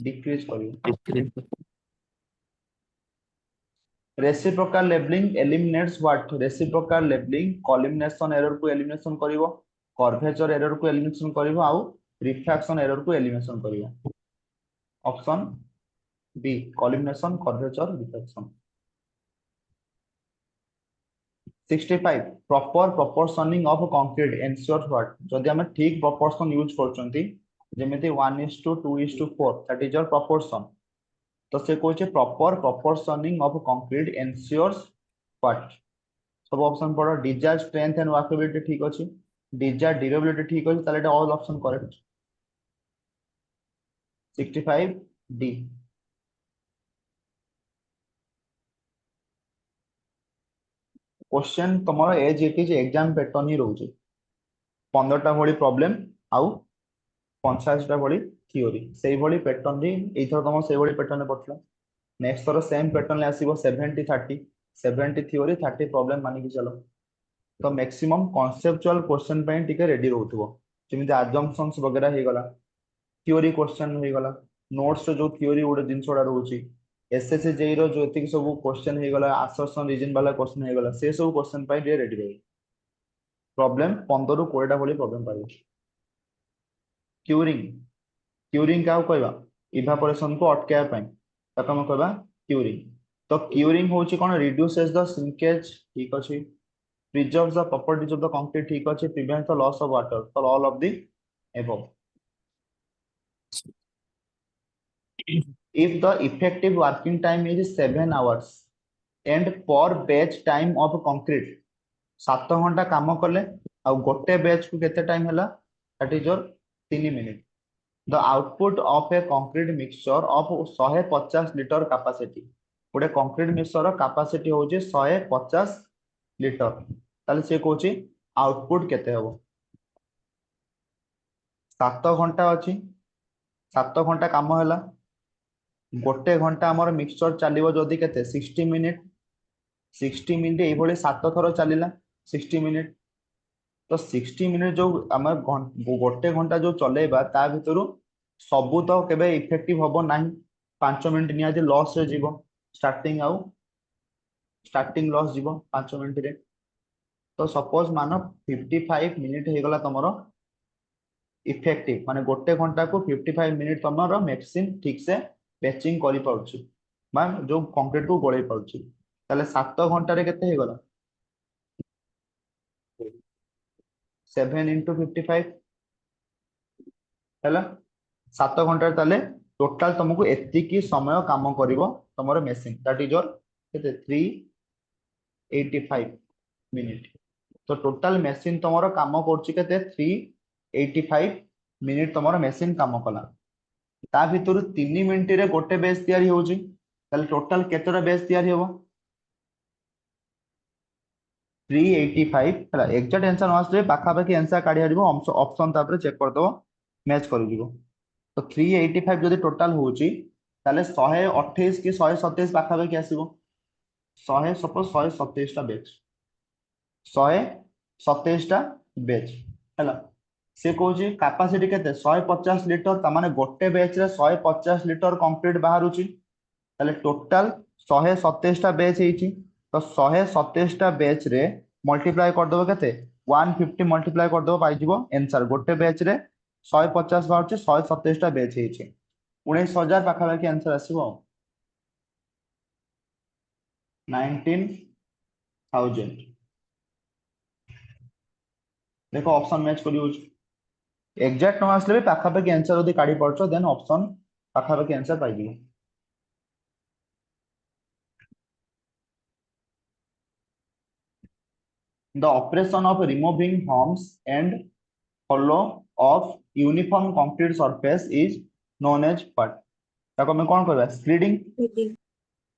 डिक्रीज करिवो reciprocal levelling eliminates what reciprocal levelling collimation error को एलिमिनेशन करिवो कर्वेचर एरर को एलिमिनेशन करिवो आउ रिफ्रैक्शन एरर को एलिमिनेशन करिवो option B collimation curvature refraction 65 proper proportioning of concrete ensures what जदि हम ठीक प्रोपोर्शन यूज करचंती जेमिति 1:2:4 दैट इज योर प्रोपोर्शन तो से कोचे proper proportioning of concrete ensures what सब ऑप्शन पड़ो डिजायर स्ट्रेंथ एंड वर्केबिलिटी ठीक अछि डिजायर ड्यूरेबिलिटी ठीक अछि ताले all option correct 65 D question तुमर as it is exam pattern ही रहउची 15टा भली प्रॉब्लम आउ 85टा भली थ्योरी सेही भली पैटर्न री एथर तुम सेही भली पैटर्न ने पड़थला नेक्स्ट थरो सेम पैटर्न ले आसीबो 70 30 70 थ्योरी 30 प्रॉब्लम मानि कि चलो तो मैक्सिमम कॉन्सेप्चुअल क्वेश्चन पे टिके रेडी रहउथबो जेमिति अजम्पशंस वगैरह हे गला थ्योरी क्वेश्चन हे गला नोट्स जो थ्योरी उडे जिंसोडा रहउची एसएससी जेई रो जो एतिक सब क्वेश्चन हे गला असर्शन रीजन वाला क्वेश्चन हे गला से सब क्वेश्चन पे रेडी रही प्रॉब्लम 15 रु 20 टा भली प्रॉब्लम पाइबो क्यूरिंग क्यूरिंग का कहबा इवापोरेशन को अटकाया पई ताको हम कहबा क्यूरिंग तो क्यूरिंग होची कोन रिड्यूसेस द श्रिंकेज ठीक अछि preserves the properties of the concrete ठीक अछि prevents the loss of water for all of the above if the effective working time is 7 hours and per batch time of concrete 7 घंटा काम कले आ गोटे batch को केते टाइम हला that is your 3 minute the output of a concrete mixture of 150 litre capacity गोटे concrete mixture capacity होची 150 litre ताले से कोची आउटपुट केते हबो 7 घंटा अछि 7 घंटा काम हला गोटे घंटा हमर मिक्सचर चलिबो जदी केते 60 मिनिट एई भली 7 थरो चलिला 60 मिनिट तो 60 मिनिट जो हम गोटे घंटा जो चलेबा ता भितरु सबु तो केबे इफेक्टिव हबो नाही 5 मिनिट निया जे लॉस रे जीवो स्टार्टिंग लॉस जीवो 5 मिनिट रे तो सपोज मानो 55 मिनिट हे गला तमरो इफेक्टिव माने गोटे घंटा को 55 मिनिट तमरो मशीन ठीक से पैचिंग करि पाउची मान जो कंक्रीट को गोळै पाउची ताले 7 घंटा रे केते हे गला 7 into 55 हैला 7 घंटा ताले टोटल तुमको एतिकी समय काम करिवो तमरो मशीन दैट इज योर केते 385 मिनिट तो टोटल मशीन तमरो काम करछि केते 385 मिनिट तमरो मशीन काम कला ता भितरु 3 मिनिट रे गोटे बेस तयारी होउची ताले टोटल केतरा बेस तयारी होबो 385 हला एग्जैक्ट आंसर वास्ते पाखा पाखी आंसर काढी हरिबो ऑप्शन तापर चेक कर दो मैच कर दिबो तो 385 जदी टोटल होउची ताले 128 की 127 पाखा पाखी आसीबो 100 सपोज 127 टा बैच 127 टा बैच हला से कहूची कैपेसिटी केते 150 लीटर त माने गोटे बैच रे 150 लीटर कंक्रीट बाहरुची ताले टोटल 127 टा बैच हेची तो 127 टा बैच रे मल्टीप्लाई कर दबो केते 150 मल्टीप्लाई कर दबो पाइ जिवो आंसर गोटे बैच रे 150 बाहरुची 127 टा बैच हेची 19000 पाखा पाखी आंसर आसीबो 19000 देखो ऑप्शन मैच करी एग्जैक्ट न आसले भी पाखापाखि आंसर यदि काढ़ी पड़छ देन ऑप्शन पाखापाखि आंसर पाई दियो। The operation of removing humps and hollow of uniform concrete surface is known as what? ताको हमें कौन करबा स्प्रेडिंग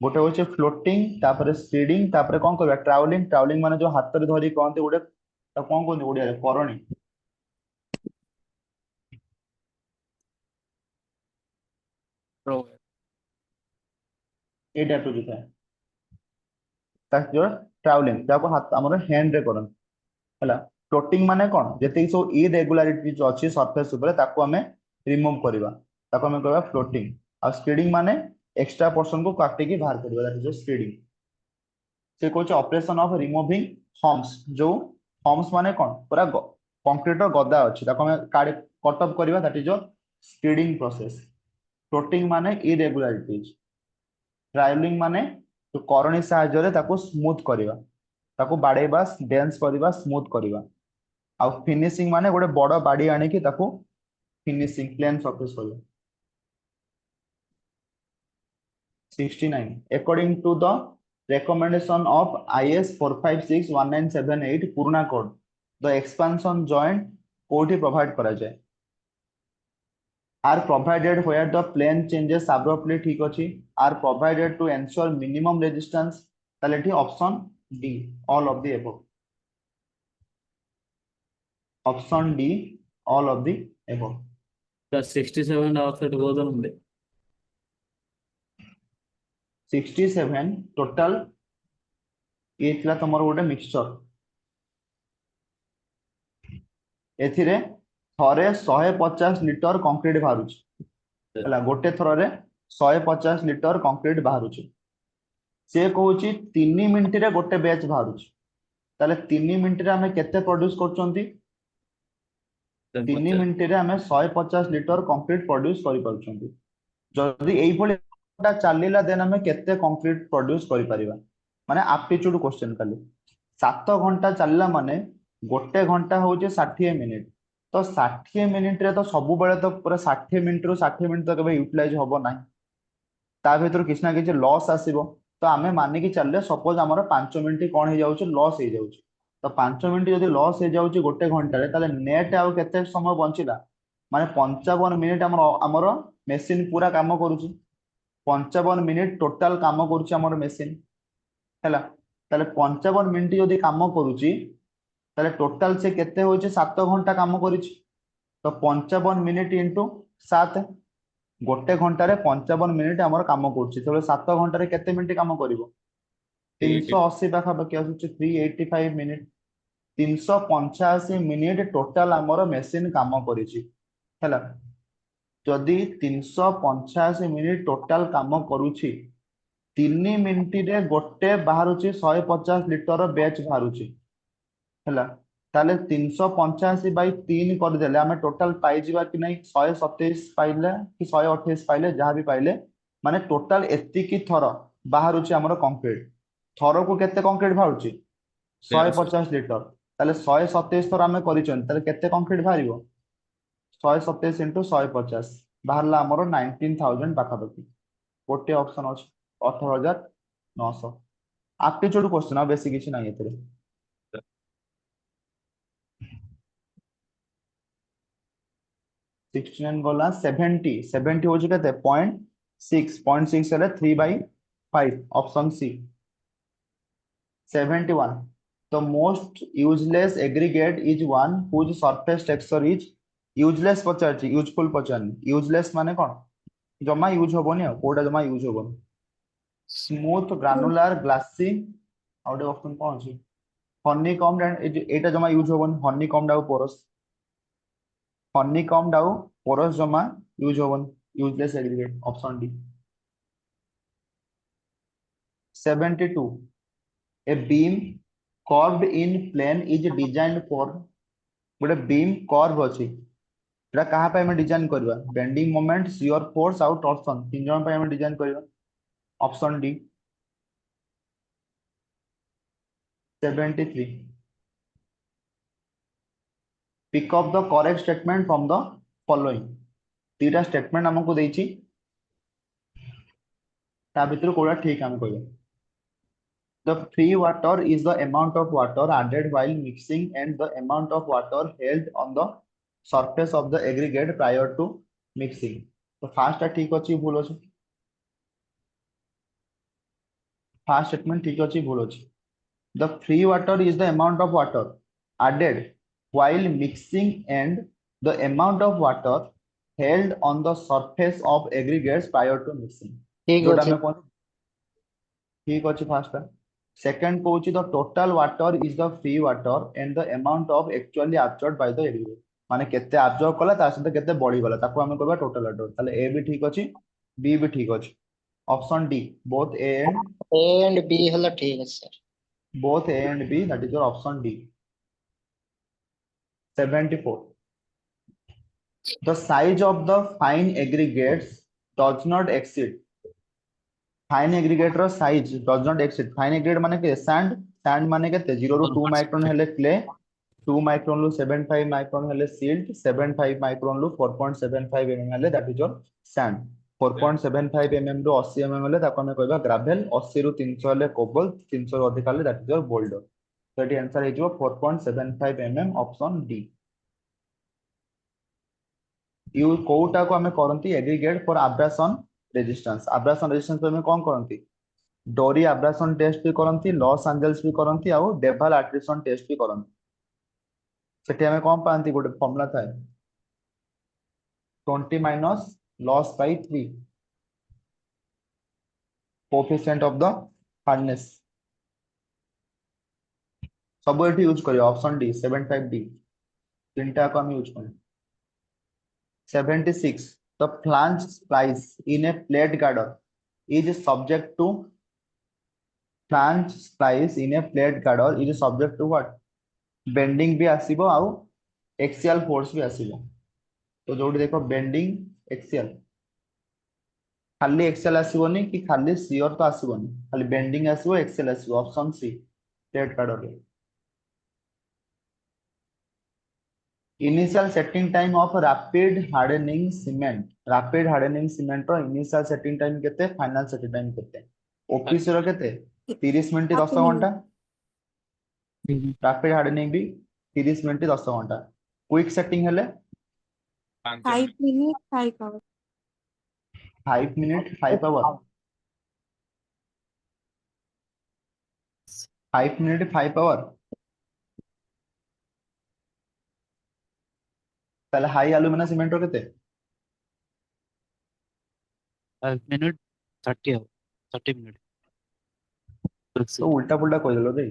गोटे होचे फ्लोटिंग तापर स्प्रेडिंग तापर कौन करबा ट्रैवलिंग ट्रैवलिंग माने जो हाथ रे धरी कहते गोटे ताको कौन कहते ओडिया रे करणी ए टाइप रो जो ताक जो ट्रैवलिंग ताको हाथ हमर हैंड रे करन हला फ्लोटिंग माने कोन जते सब इरेगुलारिटी जो अछि सरफेस ऊपर ताको हमें रिमूव करबा ताको हमें कहबा फ्लोटिंग आ स्प्रेडिंग माने एक्स्ट्रा पोर्शन को काटी के बाहर करबा दैट इज स्प्रेडिंग से कहछ ऑपरेशन ऑफ रिमूविंग हम्प्स जो हम्प्स माने कोन पूरा कंक्रीट रो गदा अछि ताको हमें काट अप करबा that is spreading process floating माने इरेगुलारिटीज ट्रायलिंग माने तो करणी सहायता रे ताको स्मूथ करबा ताको बाडेबा डेंस करबा स्मूथ करबा आ फिनिशिंग माने गोटे बड़ बाड़ी आनी कि ताको फिनिशिंग प्लेन सरफेस करबा 69 according to the recommendation of IS 4561978 पुराना कोड the expansion joint कोठी प्रोवाइड करा जाए are provided where the plane changes abruptly ठीक अछि are provided to ensure minimum resistance ताले ठीक option D all of the above option D all of the above 67 outside goes on. 67 total ये थिला तमर गोटे मिक्सचर एथिरे थरे 150 लिटर कंक्रीट बाहरुछ हला गोटे थरे 150 लिटर कंक्रीट बाहरुछ से कहूची 3 मिनिट रे गोटे बैच बाहरुछ ताले 3 मिनिट रे हमें केते प्रोड्यूस करचंती 3 मिनिट रे हमें 150 लिटर कंक्रीट प्रोड्यूस करि परचंती जदी एई भली चलिला देन हमें केते कंक्रीट प्रोड्यूस करि परिबा माने एप्टीट्यूड क्वेश्चन खाली 7 घंटा चलला माने गोटे घंटा होचे 60 मिनिट तो 60 मिनिट रे तो सब बेले तो पूरा 60 मिनिट रो 60 मिनिट तक यूटिलाइज होबो नाही ता भीतर किछ ना किछ लॉस आसीबो तो आमे माने कि चलले सपोज हमर 5 मिनिट कोन हे जाउछ लॉस हे जाउछ तो 5 मिनिट जदी लॉस हे जाउछ गोटे घंटा रे ताले नेट आउ केते समय बंचिला माने 55 मिनिट हमर मेसिन पूरा काम करूची 55 मिनिट टोटल काम करूची हमर मेसिन हैला ताले 55 मिनिट जदी काम करूची ताले टोटल से केते होचे 7 घंटा काम करिची तो 55 मिनिट इनटू 7 गोटे घंटा रे 55 मिनिट हमर काम करूची तो 7 घंटा रे केते मिनिट काम करिवो 380 पाखा बाकी आसुची 385 मिनिट 385 मिनिट टोटल हमर मेसिन काम करिची हैला जदि 385 मिनिट टोटल काम करूची 3 मिनिट रे गोटे बाहरुची 150 लिटर बैच बाहरुची हैला ताले 385 बाई 3 कर देले हमें टोटल पाई जिबा कि नहीं 127 पाइले कि 128 पाइले जहां भी पाइले माने टोटल एति की थर बाहरुची हमर कंक्रीट थर को केते कंक्रीट बाहरुची 150 लिटर ताले 127 थर हमें करिचन ताले केते कंक्रीट बाहरिबो 127 into 150 बाहरला हमर 19000 पाखापाखि गोटे ऑप्शन अछि 18900 एप्टीट्यूड क्वेश्चन आ बेसी किछि नाही एतरे 69 गला 70 70 होची केते 0.6 हेले 3/5 option C 71 the most useless aggregate is one whose surface texture is useless पचारची यूजफुल पचारनी यूजलेस माने कोन जमा यूज होबोनी आ कोडा जमा यूज होबोनी स्मूथ ग्रानुलर ग्लासी आउट ऑप्शन कोन अछि हनीकॉम्ब एंड एटा जमा यूज होबोनी हनीकॉम्ब आउ पोरस हनीकॉम्ब आउ पोरस जमा यूज होबोनी useless aggregate option D 72 a beam curved in plane is designed for गोटे बीम कर्व अछि एटा कहा पे हम डिजाइन करबा बेंडिंग मोमेंट शियर फोर्स आउट टॉर्सन तीन जन पे हम डिजाइन करबा option D 73 pick up the correct statement from the following. तीटा स्टेटमेंट हमको देछि ता भितर कोडा ठीक हम कहबे. The free water is the amount of water added while mixing and the amount of water held on the surface of the aggregate prior to mixing. तो फर्स्ट टा ठीक अछि भूल अछि. फर्स्ट स्टेटमेंट ठीक अछि भूल अछि. The free water is the amount of water added while mixing and the amount of water held on the surface of aggregates prior to mixing. ठीक जोटा अछि में कोन ठीक अछि फर्स्ट. सेकंड कहूची the total water is the free water and the amount of actually absorbed by the aggregate. माने केते absorb कला ता सहित केते बढ़ी गला ताको हम कहबा total water. ताले ए भी ठीक अछि बी भी ठीक अछि. Option D both A and A and B हला ठीक है sir. both A and B, that is your option D. 74. The size of the fine aggregates does not exceed. Fine aggregate ro size does not exceed. Fine aggregate माने के sand माने के 0 ରୁ 2 micron हेले clay, 2 micron ରୁ 75 micron हेले silt, 75 micron ରୁ 4.75 mm हेले that is your sand. 4.75 mm ରୁ 80 mm हेले ताको हम कहबा gravel, 80 ରୁ 300 हेले cobble, 300 ରୁ अधिक हेले that is your boulder. So एटी आंसर हे जो 4.75 mm ऑप्शन डी. यू कोटा को हमें करंती aggregate for abrasion resistance. Abrasion resistance पे हमें कौन करंती डोरी अब्राशन टेस्ट भी करंती, लॉस एंजल्स भी करंती आ डेवल एट्रिशन टेस्ट भी करंती. सेठी हमें कौन पांती गोटे फार्मूला थाए 20 minus loss by 3 coefficient of the hardness. सब एठी यूज करियो ऑप्शन डी 75 डी तीनटा को हम यूज करियो. 76. The flange splice in a plate girder is subject to flange splice in a plate girder is subject to what? Bending भी आसीबो आउ axial force भी आसीबो. तो जोड़ी देखो bending axial खाली axial आसीबोनी कि खाली shear तो आसीबोनी, खाली bending आसीबो axial आसीबो. ऑप्शन सी plate girder रे. Initial setting time of rapid hardening cement. Rapid hardening cement row initial setting time केते, final setting time केते. ऑफिस रो केते 30 मिनिट 10 घंटा. rapid hardening भी 30 मिनिट 10 घंटा. क्विक सेटिंग हेले 5 minute 5 hours. 5 minute 5 hour. 5 minute 5 hour. ताले high alumina cement रो केते 5 minute 30 hour 30 minute. तो उल्टा पुल्टा कह देलो रे.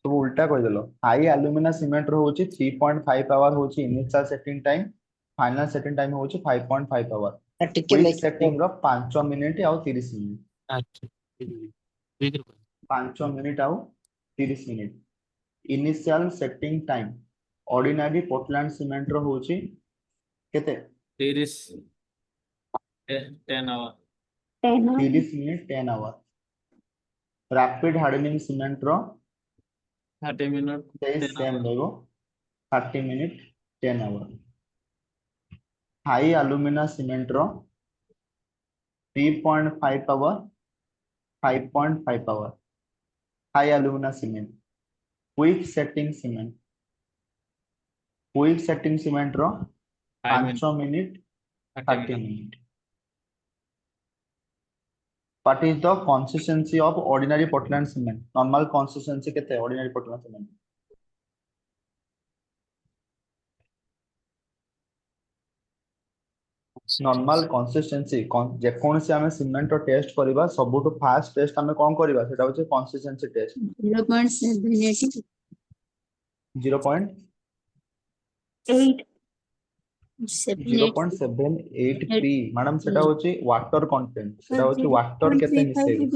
तो उल्टा कह देलो. हाई एल्यूमिना सीमेंट रो होची 3.5 आवर होची initial setting time, final setting time होची 5.5 आवर. टिके क्विक सेटिंग रो 5 मिनिट आउ 30 मिनिट. अच्छा ठीक है. 5 मिनिट आउ 30 minute. Initial setting time ordinary Portland cement रो होची केते 30 10 hour 30 minute 10 hour. Rapid hardening cement रो 30 minute 10 सेम hour. देगो 30 minute 10 hour. High alumina cement रो 3.5 hour 5.5 hour. High alumina cement. Quick setting cement. Quick setting cement रो 5 minute 30 minute. What is the consistency of ordinary Portland cement? Normal consistency केते ordinary Portland cement? Normal consistency जे कौन से हमें cement रो test करिबा सबुटो fast test हमें कोन करिबा सेटा होचे consistency test. 0.78 0.8 0.78 p मैडम सेटा होचे वाटर कंटेंट. सेटा होचे वाटर केते मिसेबे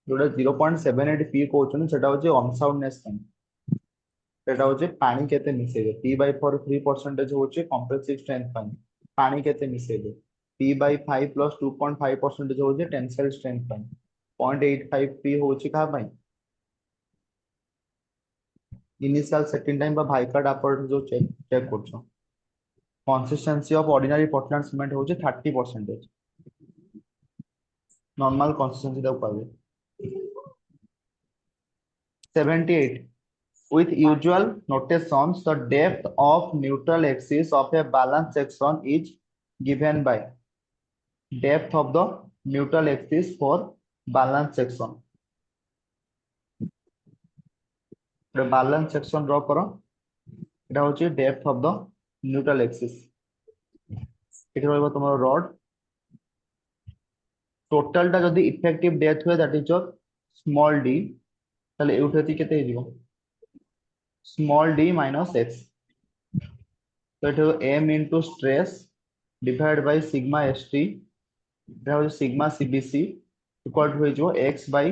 जोडा 0.78 p कहउछन सेटा होचे अनसाउंडनेस टाइम. सेटा होचे पानी केते मिसेबे. p/4 3% होचे कंप्रेसिव स्ट्रेंथ पानी. पानी केते मिसेबे. p/5 + 2.5% होचे टेंसाइल स्ट्रेंथ पानी. 0.85 p होचे का पानी इनिशियल सेटिंग टाइम भाइकार्ड आप जो चेक कर consistency of ordinary Portland cement होचे 30%। नॉर्मल कंसिस्टेंसी दो पावे 78 with usual notations the depth of neutral axis of a balance section is given by depth of the neutral axis for balance section the balance section draw करो এটা হচ্ছে depth of the neutral axis এটা হলো তোমার rod total টা যদি effective depth হয় that is your small d তাহলে এউঠাতি কেতে হইব small d minus x तो এটা m into stress divided by sigma st এটা হচ্ছে sigma cbc equal to হইব x by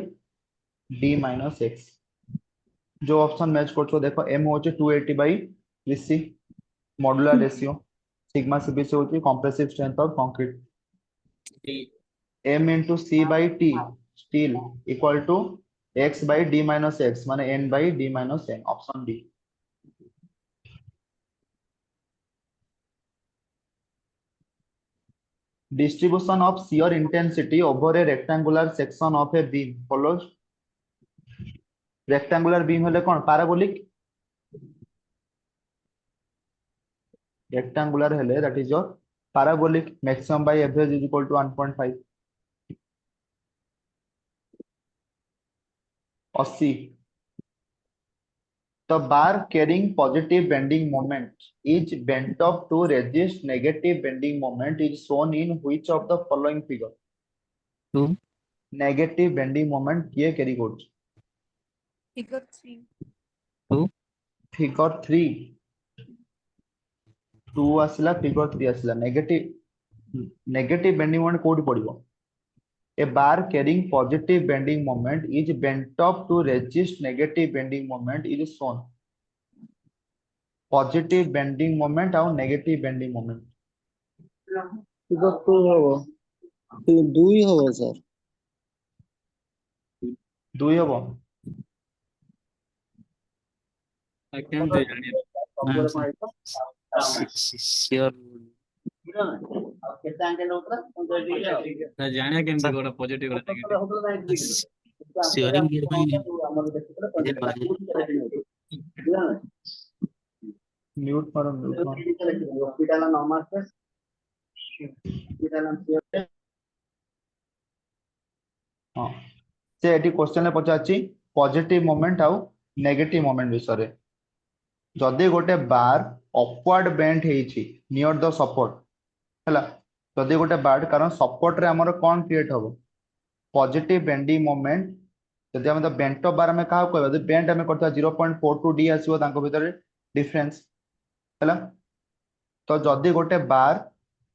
d minus x जो ऑप्शन मैच करछो देखो m होचे 280 by 3c modular ratio sigma cbc होची compressive strength of concrete m into c by t steel equal to x by d minus x माने n by d minus n option d distribution of shear intensity over a rectangular section of a beam follows rectangular beam হলে কোন parabolic rectangular হলে that is your parabolic maximum by average is equal to 1.5 80 the bar carrying positive bending moment is bent up to resist negative bending moment is shown in which of the following figure Two. negative bending moment किए carry करछ figure 3 figure 3 2 आसला figure 3 आसला negative bending moment कोडी पड़िबो a bar carrying positive bending moment is bent up to resist negative bending moment is shown positive bending moment और negative bending moment figure 2 হবো দুই হবে sir দুই হবো I can't do it. Sure. जाने केमती गोटा पॉजिटिव गोटा नेगेटिव शेयरिंग गियर ପାଇଁ म्यूट करो हाँ से एटी क्वेश्चन पचाची पॉजिटिव मोमेंट आउ नेगेटिव मोमेंट विषय रे जदि गोटे बार अपवर्ड बेंट हेछि नियर द सपोर्ट हला जदि गोटे बार कारण सपोर्ट रे हमर कोन क्रिएट हबो पॉजिटिव बेंडिंग मोमेंट जदि हम द बेंट बार में का कहबो जदि बेंट हम करता 0.42 डी आसीबो तांको भीतर डिफरेंस हला तो जदि गोटे बार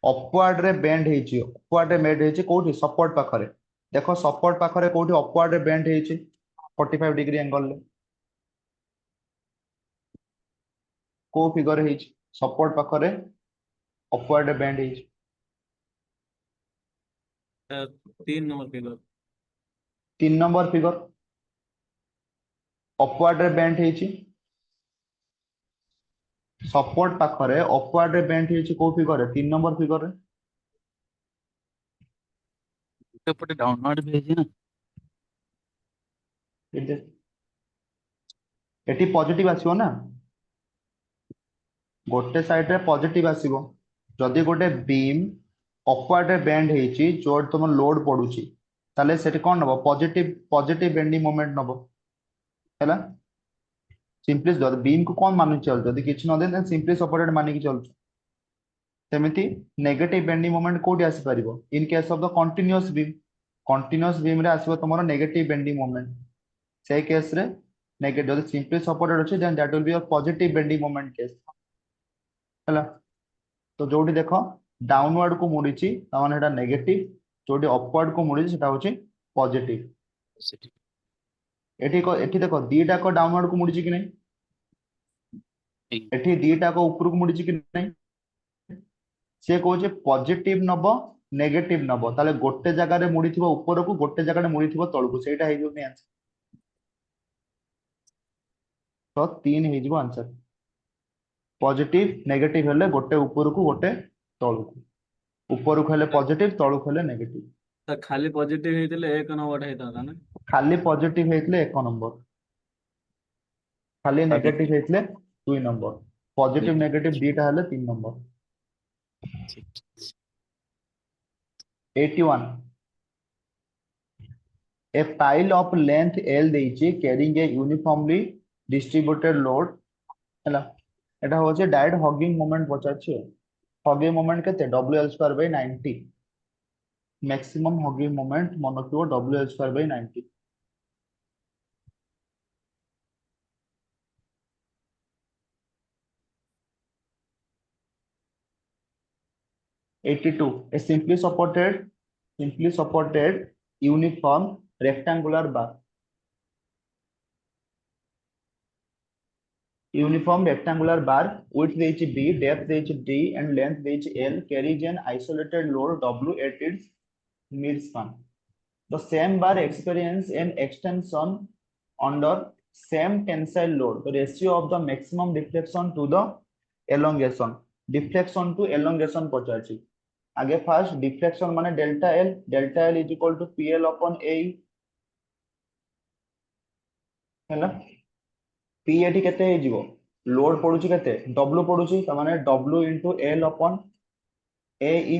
अपवर्ड रे बेंड हेछि अपवर्ड रे मेड हेछि कोठी सपोर्ट पाखरे देखो सपोर्ट पाखरे कोठी अपवर्ड रे बेंड हेछि 45 डिग्री एंगल ले को फिगर हेछि सपोर्ट पाखरे अपवर्ड रे बेंड हेछि 3 number figure 3 number figure upward रे बेंड हेछि सपोर्ट पाखरे अपवर्ड रे बेंड हेछि को फिगर 3 नंबर फिगर रे ସେପଟେ ଡାଉନୱାର୍ଡ ବି ହେଇଛି ନା एटी पॉजिटिव आसीबो ना गोटे साइड रे पॉजिटिव आसीबो जदि गोटे बीम अपवर्ड रे बेंड हेछि जो तुम लोड पडुछि ताले सेठी कोन नबो पॉजिटिव बेंडिंग मोमेंट नबो हैला सिंपली जद बीम को कोन मानु चल जदि किछ न देन सिंपली सपोर्टेड मानि कि चलछ सेमिति नेगेटिव बेंडिंग मोमेंट कोडी आसी परिबो in case of the continuous beam रे आसीबो तमरो नेगेटिव बेंडिंग मोमेंट से केस रे नेगेटिव जदि सिंपली सपोर्टेड अछि then that will be a positive bending moment case हैला तो जोडी देखो डाउनवर्ड को मुड़ीची त माने एटा नेगेटिव जोडी अपवर्ड को मुड़ीची सेटा होची पॉजिटिव एठी देखो दीटा को डाउनवर्ड को मुड़ीची कि नहीं एठी दीटा को ऊपर को मुड़ीची कि नहीं से कहूचे पॉजिटिव नबो नेगेटिव नबो ताले गोटे जगह रे मुड़ी थिबो ऊपर को गोटे जगह रे मुड़ी थिबो तळ को सेटा हे जो आंसर तो 3 हे जिवो आंसर पॉजिटिव नेगेटिव हेले गोटे ऊपर को गोटे तळु को ऊपर को हेले पॉजिटिव तळु को हेले नेगेटिव तो खाली पॉजिटिव ହେଇଥିଲେ ଏକ ନମ୍ବର ହେଇଥାନ୍ତା ନା खाली पॉजिटिव हेतले 1 नंबर खाली नेगेटिव हेतले 2 नंबर पॉजिटिव नेगेटिव दीटा हेले 3 number 81 a pile of length L ଦେଇଛି carrying a uniformly distributed load ହେଲା এটা হচ্ছে direct hugging moment পচারছি hugging moment কেতে WL2/90 ম্যাক্সিমাম হগিং মোমেন্ট মনে করব WL2/90 82 a simply supported uniform rectangular bar width ଦେଇଛି B depth ଦେଇଛି D and length ଦେଇଛି L carries an isolated load W at its midspan the same bar experience an extension under same tensile load the ratio of the maximum deflection to the elongation deflection to elongation पचारछि आगे first deflection माने delta L is equal to PL upon A हैला P एठी केते हे जिवो load पडुछि केते W पडुछि त माने W into L upon AE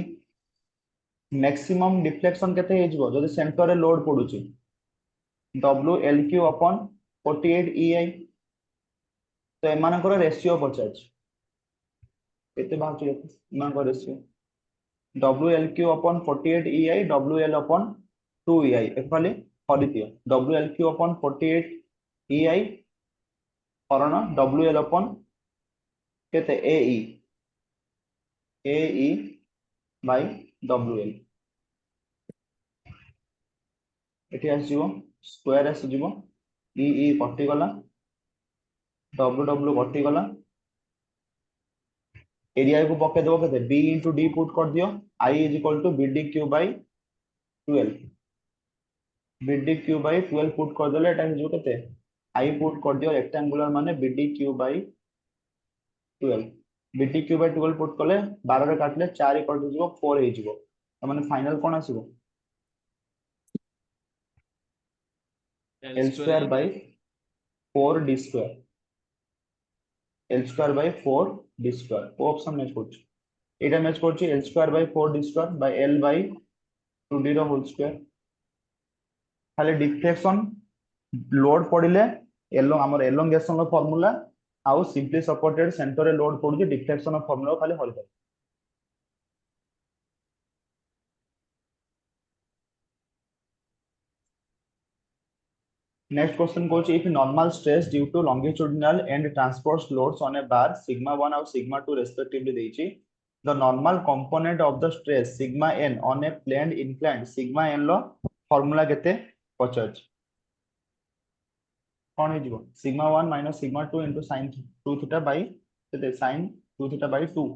maximum deflection केते हे जिवो जदि सेंटर रे लोड पडुछि WLQ upon 48 EI तो एमानकर रेशियो पचारछि केते बाचि एमानकर ratio WLQ upon 48 EI WL upon 2 EI एफाले हरितियो WLQ upon 48 EI हरण WL upon केते AE by WL एठी आसीबो स्क्वायर आसीबो EE कटि गला WW कटि गला एरिया को पके देबो केते B into D पुट कर दियो I is equal to BDQ by 12 BDQ by 12 put कर देले एटा हिजो केते I पुट कर दियो रेक्टेंगुलर माने BDQ by 12 BDQ by 12 put कले 12 रे काटले 4 इक्वल टू 4 हे जिवो त माने फाइनल कोन आसीबो L square by 4 D square L square by 4 D square को ऑप्शन मैच करछ एटा मैच करछ L square by 4 D square by L by 2D रो होल स्क्वायर खाली डिफ्लेक्शन लोड पडिले एलो हमर एलोंगेशन रो फार्मूला आउ सिंपली सपोर्टेड सेंटर रे लोड पडुछि डिफ्लेक्शन रो फार्मूला खाली हल कर Next question goes if normal stress due to longitudinal and transverse loads on a bar sigma 1 and sigma 2 respectively देछि the normal component of the stress sigma n on a plane inclined sigma n low formula केते पचछ कोन हे जिवो sigma 1 minus sigma 2 into sin 2 theta by केते sin 2 theta by 2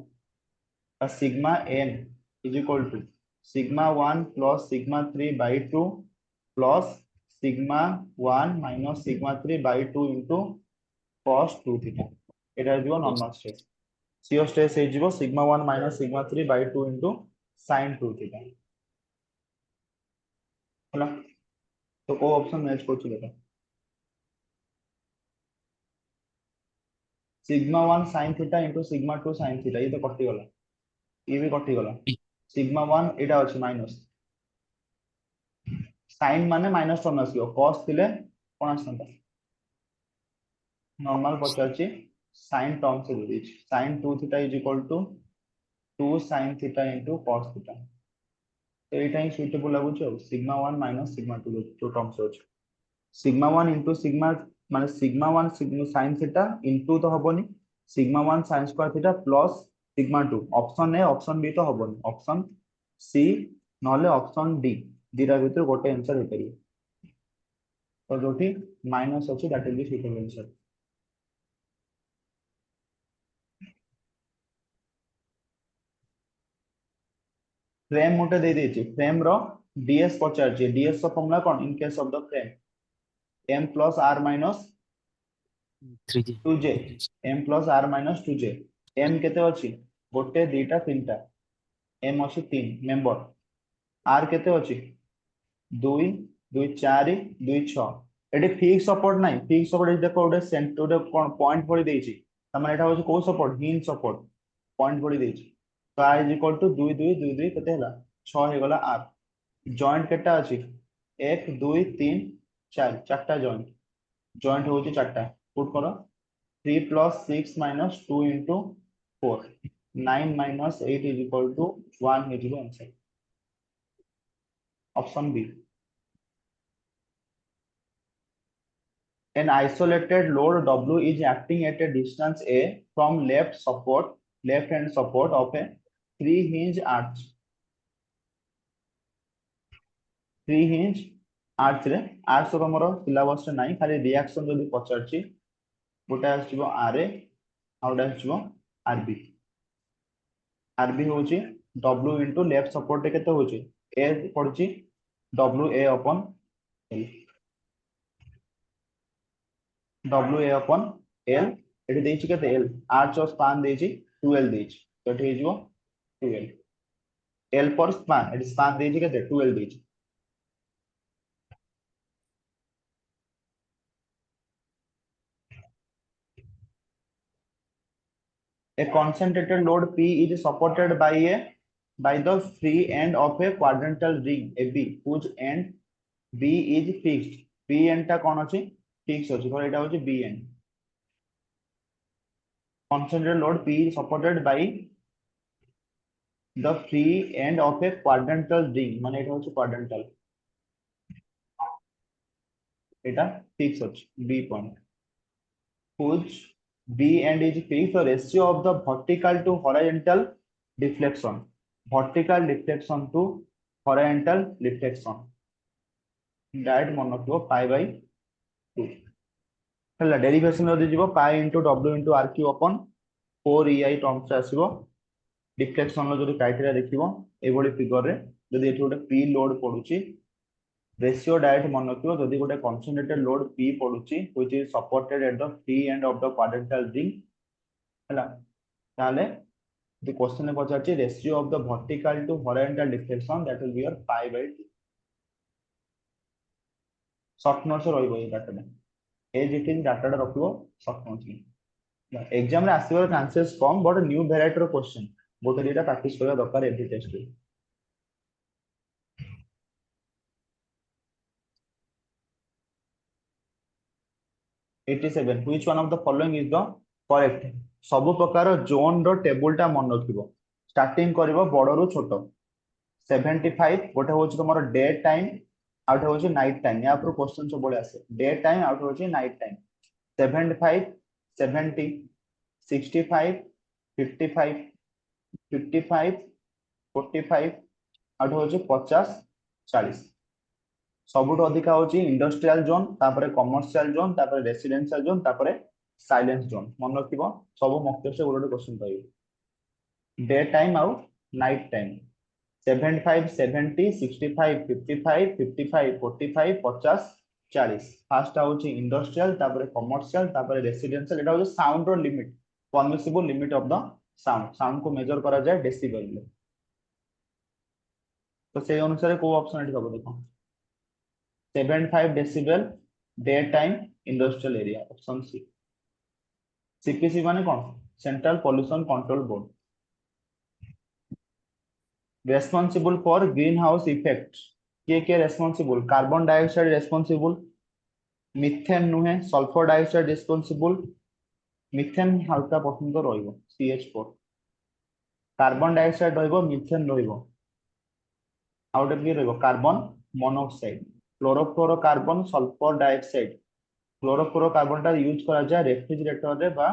sigma n is equal to sigma 1 plus sigma 3 by 2 plus sigma 1 minus sigma 3 by 2 into cos 2 theta এটা দিও normal stress shear stress এই দিব sigma 1 minus sigma 3 by 2 into sin 2 theta होला तो को option match করছি দেখো sigma 1 sin theta into sigma 2 sin theta ये तो कटि गला ये भी कटि गला sigma 1 एटा अछि माइनस sin माने माइनस टर्म आसियो cos थिले कोन आसंता नॉर्मल पचारछि sin टर्म से दे दिछि sin 2 theta is equal to 2 sin theta into cos theta तो एटा ही सुटेबल लागु छ sigma 1 minus sigma 2 जो टर्म से अछि sigma 1 into sigma माने sigma 1 sigma sin theta into तो हबोनी sigma 1 sin square theta plus sigma 2 option A option B तो हबोनी ऑप्शन सी नले ऑप्शन डी दीरा भीतर गोटे आंसर हे करियो तो जोठी माइनस अछि that will be suitable answer frame मोटे दे देछि फ्रेम रो डीएस पचारछि डीएस रो फॉर्मूला कोन in case of the frame m plus r minus 3J 2j m plus r minus 2j m केते अछि गोटे दीटा तीनटा m अछि 3 मेंबर r केते अछि 2 2 4 2 6 एटी फिक्स सपोर्ट नाही फिक्स सपोर्ट देखो गोटे सेंटर कोन पॉइंट पड़ी देछि तमाने एटा होछि को सपोर्ट हिंज सपोर्ट पॉइंट पड़ी देछि तो r इज इक्वल टू 2 2 2 2 केते हला 6 हे गला r जॉइंट केटा अछि 1 2 3 4 चारटा जॉइंट होछि चारटा पुट करो 3 plus 6 minus 2 into 4 9 minus 8 is equal to 1 is the answer option B. An isolated load W is acting at a distance A from left hand support of a three hinge arch रे arch तो हमरो syllabus रे नाही खाली reaction जदी पचारची गोटे आछिबो RA outta आछिबो RB RB होची W into left support केते होची A पड़ची WA upon L WA upon L एठी देछि केते L arch of span देछि 2L देछि तो एठी हेजिबो 2L L पर span एठी span देछि केते 2L देछि A concentrated load P is supported by the free end of a quadrantal ring AB whose end B is fixed. B end टा कोन अछि फिक्स अछि तो एटा होछि B end. Concentrated load P is supported by the free end of a quadrantal ring माने एटा होछि quadrantal. एटा fix अछि B point. Whose B end is fixed. The ratio of the vertical to horizontal deflection. Vertical deflection to horizontal deflection. That मन रखिबो पाई by 2 हला derivation जदी जीवो pi into w into r q upon 4 ei terms आसीबो deflection लो जदी criteria देखिबो ए बडी figure रे जदी एठी गोटे p लोड पडुची रेशियो डायरेक्ट मन रखिबो जदी गोटे कंसंट्रेटेड लोड p पडुची which is supported at the free end of the quadrantal ring हला ताले द क्वेश्चन में पचाची ratio of the vertical to horizontal deflection that will be your pi by 2 short notes रहइबो ए data में as it is data रखिबो short notes में exam रे आसीबर चांसेस कम but new variety row question गोटे दिटा प्रैक्टिस करबा दरकार एवरी टेस्ट रे 87 which one of the following is the correct सब प्रकार जोन रो टेबल टा मन रखिबो स्टार्टिंग करबो बड़ रो छोट 75 गोटे होची तमरो डे टाइम आउट होची नाइट टाइम या पर क्वेश्चन सब बळे आसे डे टाइम आउट होची नाइट टाइम 75 70 65 55 55 45 आउट होची 50 40 सबुठ अधिका होची इंडस्ट्रियल जोन तापरे कमर्शियल जोन तापरे रेसिडेंशियल जोन तापरे साइलेंस जोन मन रखिबो सब मक्के से गोटे क्वेश्चन पाइबो डे टाइम आउ नाइट टाइम 75 70 65 55 55 45 50 40 फास्ट होची इंडस्ट्रियल तापरे कमर्शियल तापरे रेसिडेंशियल एटा होची साउंड रो limit permissible limit of the sound को मेजर करा जाय डेसिबल में तो से अनुसार को ऑप्शन एटी सब देखो 75 decibel day time industrial area option C CPC माने कोन central pollution control board responsible for greenhouse effect के responsible carbon dioxide responsible methane नुहे सल्फर डाइऑक्साइड रेस्पॉन्सिबल मिथेन हल्का पसंद रहिबो CH4 कार्बन डाइऑक्साइड रहिबो मिथेन रहिबो आउट भी रहिबो carbon monoxide chlorofluorocarbon sulphur dioxide chlorofluorocarbon टा यूज करा जाय रेफ्रिजरेटर रे बा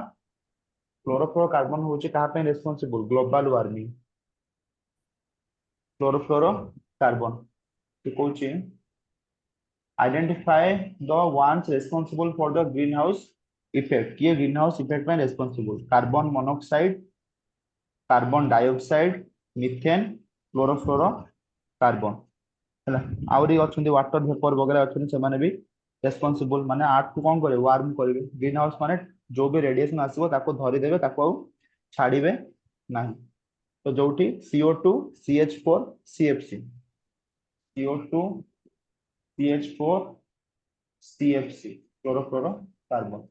क्लोरोफ्लोरोकार्बन होची कहा पे रेस्पॉन्सिबल ग्लोबल वार्मिंग क्लोरोफ्लोरोकार्बन तो Kochi identify the ones responsible for the green house effect ये ग्रीन हाउस इफेक्ट में responsible carbon monoxide carbon dioxide methane chlorofluorocarbon हला आउरी अछंती वाटर वेपर वगैरह अछंती से माने भी रेस्पॉन्सिबल माने आर्थ को कौन करे वार्म करिवे ग्रीन हाउस माने जो भी रेडिएशन आसीबो ताको धरि देबे ताको आउ छाड़िबे नाही तो जोठी CO2 CH4 CFC CO2 CH4 CFC chlorofluoro carbon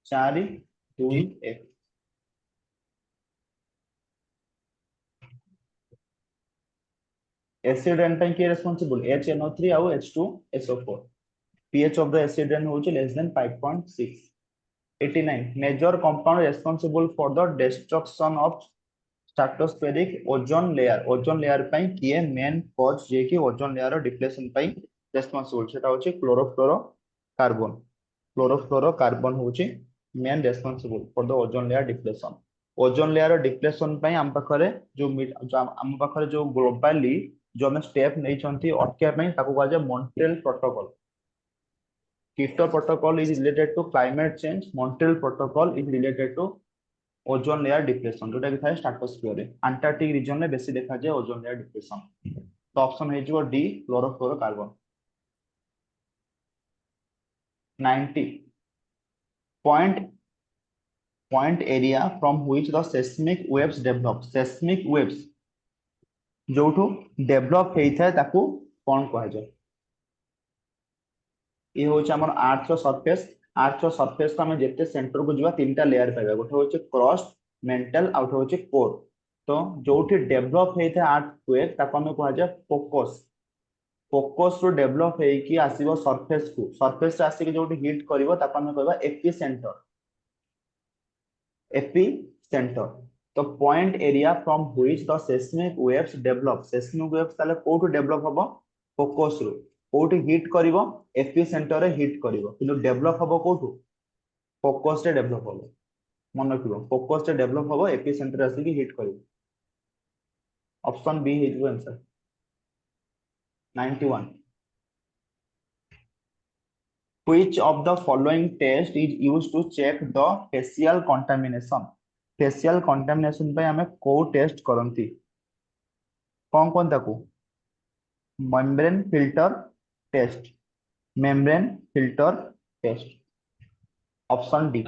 4 2 1 acid rain ପାଇଁ କିଏ responsible HNO3 ଆଉ H2SO4 pH of the acid rain होची less than 5.6 89 major compound responsible for the destruction of stratospheric ozone layer ପାଇଁ କିଏ main cause ଯେ କି ozone layer ର depletion ପାଇଁ responsible ସେଟା होची chlorofluorocarbon होची main responsible for the ozone layer depletion ozone layer depletion ପାଇଁ ଆମ ପାଖରେ ଆମ ପାଖରେ जो globally जो हमें स्टेप नहीं चंती अटकिया ପାଇଁ ताको कहै छै Montreal protocol Kyoto protocol is related to climate change Montreal protocol is related to ozone layer depression जोटा कि थाए स्ट्रेटोस्फियर रे अंटार्कटिक रीजन में बेसी देखा जाए ओजोन लेयर डिप्रेशन तो ऑप्शन है जो D chlorofluorocarbon 90 point area from which the seismic waves जोठू डेवलप होता ताकू कौन कह जाए ये होचे हमर अर्थ सरफेस को हम जेते सेंटर को जीवा तीनटा लेयर पाइबा गोटे होचे क्रस्ट मेंटल आउट होचे कोर तो जोठी डेवलप होता अर्थ क्वेक ताको हम कह जाए फोकस रो डेवलप हे कि आसीबो सरफेस से आसी के जोठी हिट करिवो ताको हम कहबा एपी सेंटर तो point area from which the seismic waves ताले कोठो डेवलप हबो फोकस रो कोठो हिट करिवो एपी सेंटर रे हिट करिवो किंतु डेवलप हबो कोठो फोकस रे डेवलप हबो मन रखिबो फोकस रे डेवलप हबो एपी सेंटर आसी कि हिट करिवो option B is answer 91 which of the following test is used to check the facial contamination पे हमें को टेस्ट करंती कौन ताकू membrane filter test option D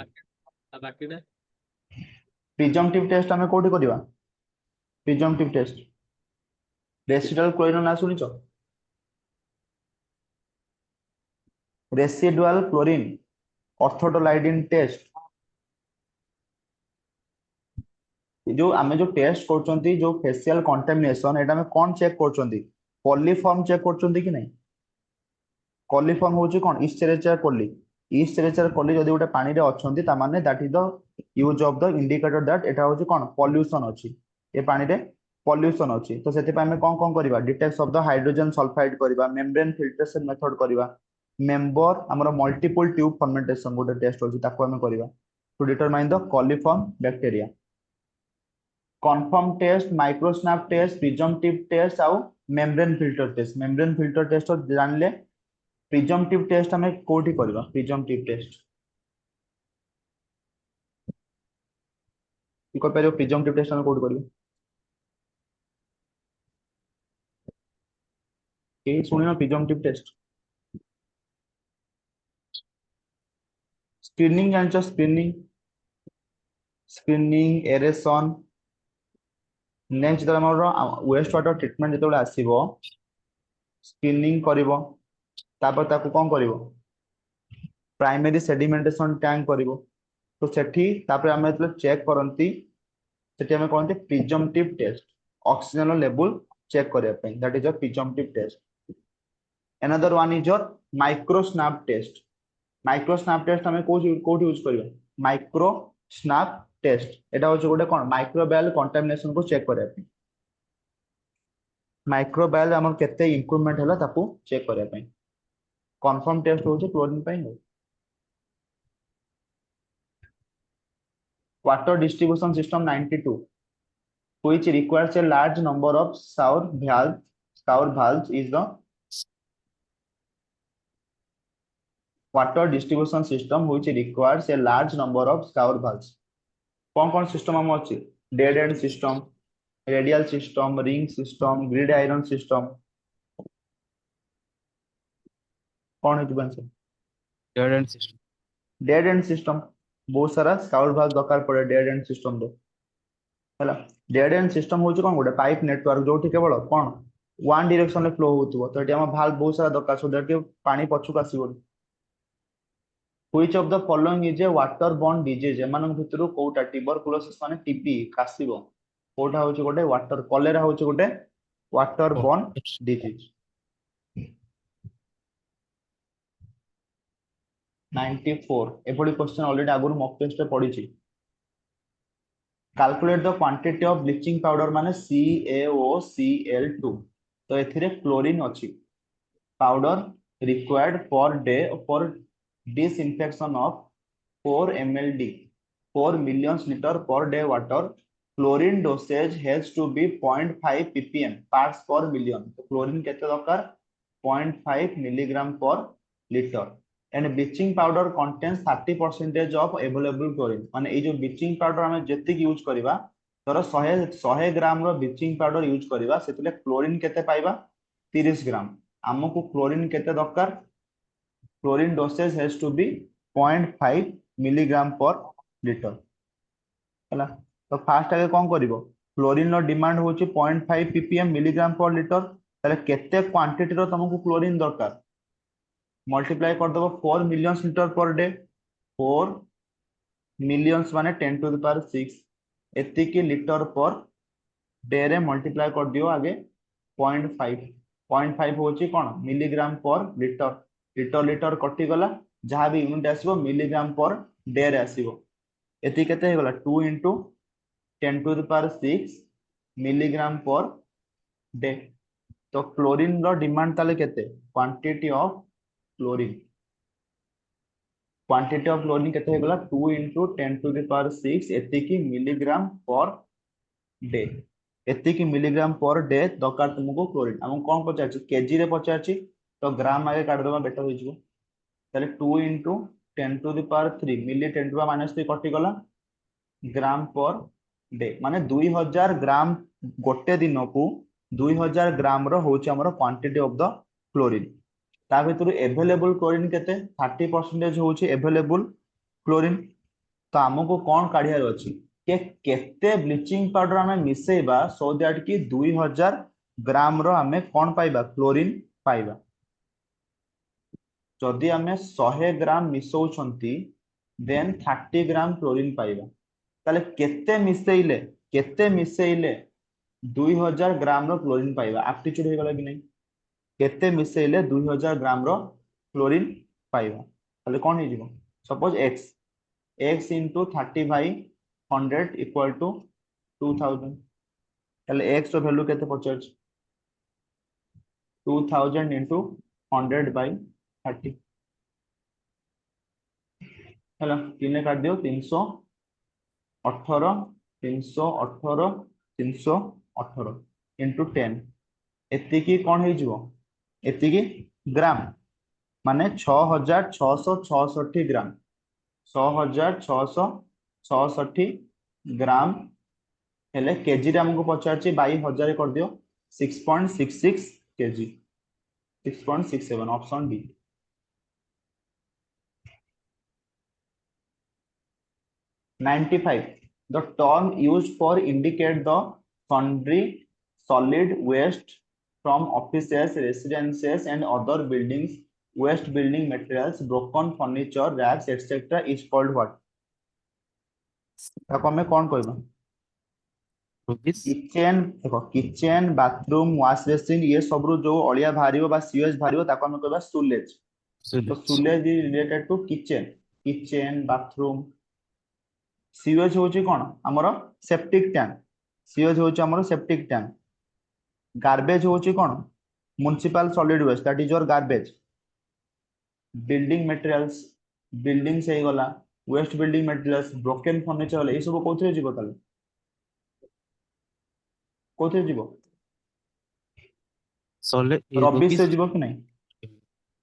presumptive test हमें कोठी करबा प्रिजम्पटिव टेस्ट रेसिडुअल क्लोरीन ना सुनिचो रेसिडुअल क्लोरीन ऑर्थोडोलाइडिन टेस्ट जो आमे जो टेस्ट करचंती जो फेशियल कंटामिनेशन एटा में कोन चेक करचंती कोलिफॉर्म चेक करचंती कि नहीं कोलिफॉर्म होची कोन ईस्टेरेचर कोली जदी उटे पानी रे अछंती ता माने that is the use of the indicator that एटा होची कोन पॉल्यूशन अछि ए पानी रे पॉल्यूशन अछि तो सेति पय हमें कोन करबा detect of the hydrogen sulphide करबा मेम्ब्रेन फिल्ट्रेशन मेथड करबा मेंबर हमर मल्टीपल ट्यूब फर्मेंटेशन गोटे टेस्ट होची ताको हमें करबा to determine the coliform bacteria confirm test microsnap test presumptive test आउ मेम्ब्रेन फिल्टर टेस्ट जानले प्रिजम्पटिव टेस्ट हमें कोठी करबा प्रिजम्पटिव टेस्ट इको पेरो प्रिजम्पटिव टेस्ट हमें कोठी करबा के सुनिना प्रिजम्पटिव टेस्ट स्क्रीनिंग जानचो स्क्रीनिंग एरेशन नेक्स्ट जो हमर वेस्ट वाटर ट्रीटमेंट जेतोले आसीबो स्क्रीनिंग करिवो तापर ताको कोन करिवो प्राइमरी सेडिमेंटेशन टैंक करिवो तो सेठी तापर हम जेतोले चेक करंती सेठी हम कोनते presumptive test oxygen level check करिया पे that is a presumptive test another one is your microsnap test हमें कोड यूज करियो माइक्रोस्नैप टेस्ट एटा होचे गोटे कोन माइक्रोबायल कंटामिनेशन को चेक करिया पे माइक्रोबायल हमर केते इंप्रूवमेंट हला ताको चेक करिया पे कंफर्म टेस्ट होचे क्लोरीन पे water distribution system 92 which requires a large number of shower valves is the water distribution system which requires a large number of shower valves कौन सिस्टम हम अछि dead and system radial system ring system grid iron system कौन है answer dead and system dead and system बहुत सारा scout भाग दरकार पड़े डेड एंड सिस्टम रे हैला डेड एंड सिस्टम होची कोन गोटे पाइप नेटवर्क जोठी केवल कोन वन डायरेक्शन रे फ्लो होतुव तो एटी हम भाग बहुत सारा दरकार सो दैट के पानी पछुक आसीबो which of the following is a waterborne disease एमान भितरु कोटा ट्यूबरकुलोसिस माने टीपी कासिबो कोटा होची गोटे वाटर कॉलेरा होची गोटे वाटर बोर्न डिजीज 94 एपडी क्वेश्चन ऑलरेडी आगुर मॉक टेस्ट रे पढिची calculate the quantity of bleaching powder माने CaOCl2 तो एथिरे क्लोरीन अछि powder required per day for disinfection of 4 mld 4 million liter per day water chlorine dosage has to be 0.5 ppm parts per million तो chlorine केते दरकार 0.5 milligram per liter and bleaching powder contains 30% of available chlorine माने ए जो bleaching powder हमें जति use करबा तोर 100 ग्राम रो bleaching powder use करबा सेतले क्लोरीन केते पाइबा 30 ग्राम हमको क्लोरीन केते दरकार chlorine dosage has to be 0.5 milligram per liter हैला तो फास्ट आगे कोन करिवो क्लोरीन रो डिमांड होची 0.5 ppm मिलीग्राम पर लीटर ताले केते क्वांटिटी रो तुमको क्लोरीन दरकार मल्टीप्लाई कर दबो 4 million litre per day 4 millions माने 10 टू द पावर 6 एति की लीटर पर डे रे मल्टीप्लाई कर दियो आगे 0.5 होची कोन मिलीग्राम पर लीटर लीटर लीटर कटि गला जहां भी यूनिट आसीबो मिलीग्राम पर डे रे आसीबो एति केते हे गला 2 into 10 to the power 6 milligram per day तो क्लोरीन रो डिमांड ताले केते क्वांटिटी ऑफ क्लोरीन केते हे गला 2 into 10 to the power 6 एति की मिलीग्राम पर डे एति की मिलीग्राम पर डे दरकार तुमको क्लोरीन हम कोन पचारछि केजी रे पचारछि तो ग्राम आगे काट दबा बेटर हो जिवो ताले 2 into 10 to the power 3 milli 10 to the power -3 कटि गला ग्राम पर डे माने 2000 ग्राम गोटे दिन को 2000 ग्राम रो होची हमर क्वांटिटी ऑफ द क्लोरीन ता भितर अवेलेबल क्लोरीन केते 30% होची अवेलेबल क्लोरीन तो हमको कोन काढियार अछि के केते ब्लीचिंग पाउडर हमें मिसेबा सो दैट कि 2000 ग्राम रो हमें कोन पाइबा क्लोरीन पाइबा जदि हमें 100 ग्राम मिसौछंती देन 30 ग्राम क्लोरीन पाइबा ताले केते मिसेइले 2000 ग्राम रो क्लोरीन पाइबा एप्टीट्यूड हे गला कि नहीं केते मिसेइले 2000 ग्राम रो क्लोरीन पाइबा ताले कोन हे जिवो suppose x into 30 by 100 equal to 2000 ताले x रो वैल्यू केते पचर 2000 into 100 by 30 हैला 3 काट दियो 318 into 10 एति की कोन हे जिवो एति की ग्राम माने 6666 ग्राम 6666 ग्राम हेले केजी रे हमको पचारछि 22000 कर दियो 6.66 KG 6.67 option D The term used for indicate the sundry solid waste from offices, residences, and other buildings, waste building materials, broken furniture, racks, etc. is called what? ताको हमें कौन कहबा rupees kitchen bathroom wash basin ये सब रो जो अलिया भारियो बा sewage भारियो ताको हमें कहबा सुलेज तो sullage is related to kitchen bathroom sewage होची कोन हमर सेप्टिक टैंक सीवेज होची हमर सेप्टिक टैंक गार्बेज होची कोन municipal solid waste that is your garbage building materials building से गला waste building materials broken furniture ए सब कोथरे जीवो ताले कोथरे जीवो रबिश से जीवो कि नहीं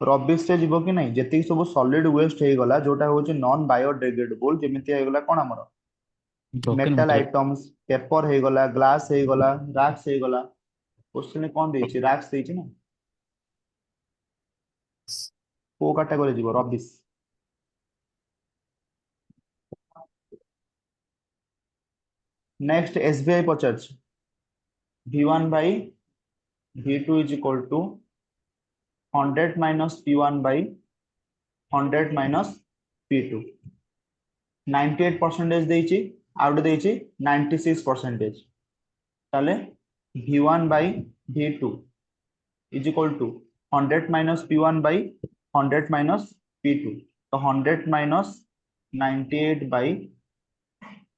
रबिश से जीवो कि नहीं जेति सब सॉलिड वेस्ट हे गला जोटा होची नॉन बायोडिग्रेडेबल जेमिति हे गला कोन हमर मेटल आइटम्स पेपर हे गला ग्लास हे गला रैक्स हे गला क्वेश्चन कोन देछि रैक्स देछि ना को कैटेगरी जीवो rubbish next SBI Pachar V1 by V2 is equal to 100 minus P1 by 100 minus P2 98% ଦେଇଛି ଆଉ ଗୋଟେ ଦେଇଛି 96% ତାହେଲେ V1 by V2 is equal to 100 minus P1 by 100 minus P2 तो 100 minus 98 by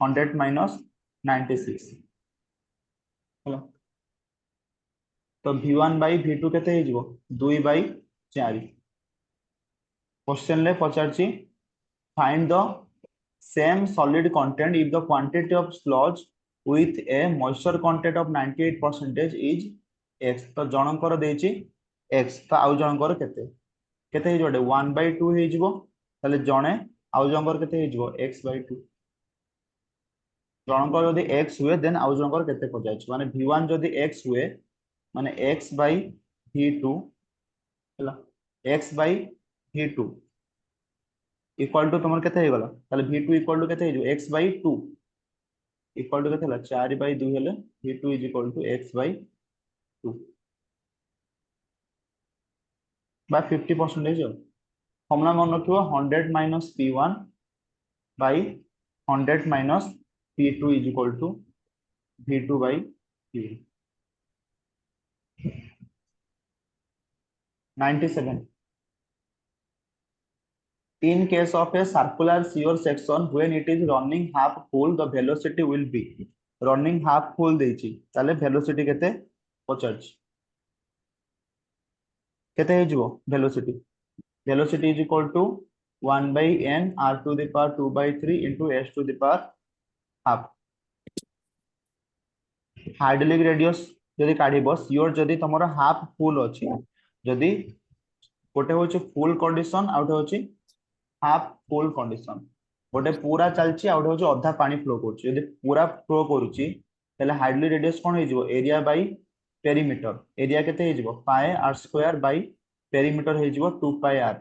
100 minus 96 ହେଲା तो V1 by V2 केते हे जिवो 2 by 4 क्वेश्चन ले पचारछि find the same solid content if the quantity of sludge with a moisture content of 98% is x तो जनकर देछि x तो आउ जनकर केते केते हे जोडे 1 by 2 हे जिवो ताले जणे आउ जनकर केते हे जिवो x by 2 जनकर यदि x हुए देन आउ जनकर केते पजाछि माने V1 यदि x हुए माने x by V2 ହେଲା x by V2 equal to तुमर केते हे गला ताले V2 इक्वल टू केते हे जो x by 2 इक्वल टू केते हला 4 by 2 हेले V2 is equal to x by 2 by 50% हो हमला मन रखियो 100 minus P1 by 100 minus P2 is equal to V2 by P1 97 In case of a circular shear section when it is running half full the velocity will be running half full देछि ताले velocity केते पचारछि केते हे जिवो velocity is equal to 1 by n r to the power 2 by 3 into s to the power half hydraulic radius जदि काढिबो shear जदि तमरो half full अछि जदि गोटे होछि फुल कंडीशन आउट होछि हाफ फुल कंडीशन गोटे पूरा चलछि आउट होछि अधा पानी फ्लो करछि यदि पूरा फ्लो करूछि तले हाइड्रोलिक रेडियस कोन हे जिवो एरिया बाय पेरीमीटर एरिया केते हे जिवो पाई r स्क्वायर बाय पेरीमीटर हे जिवो 2 पाई r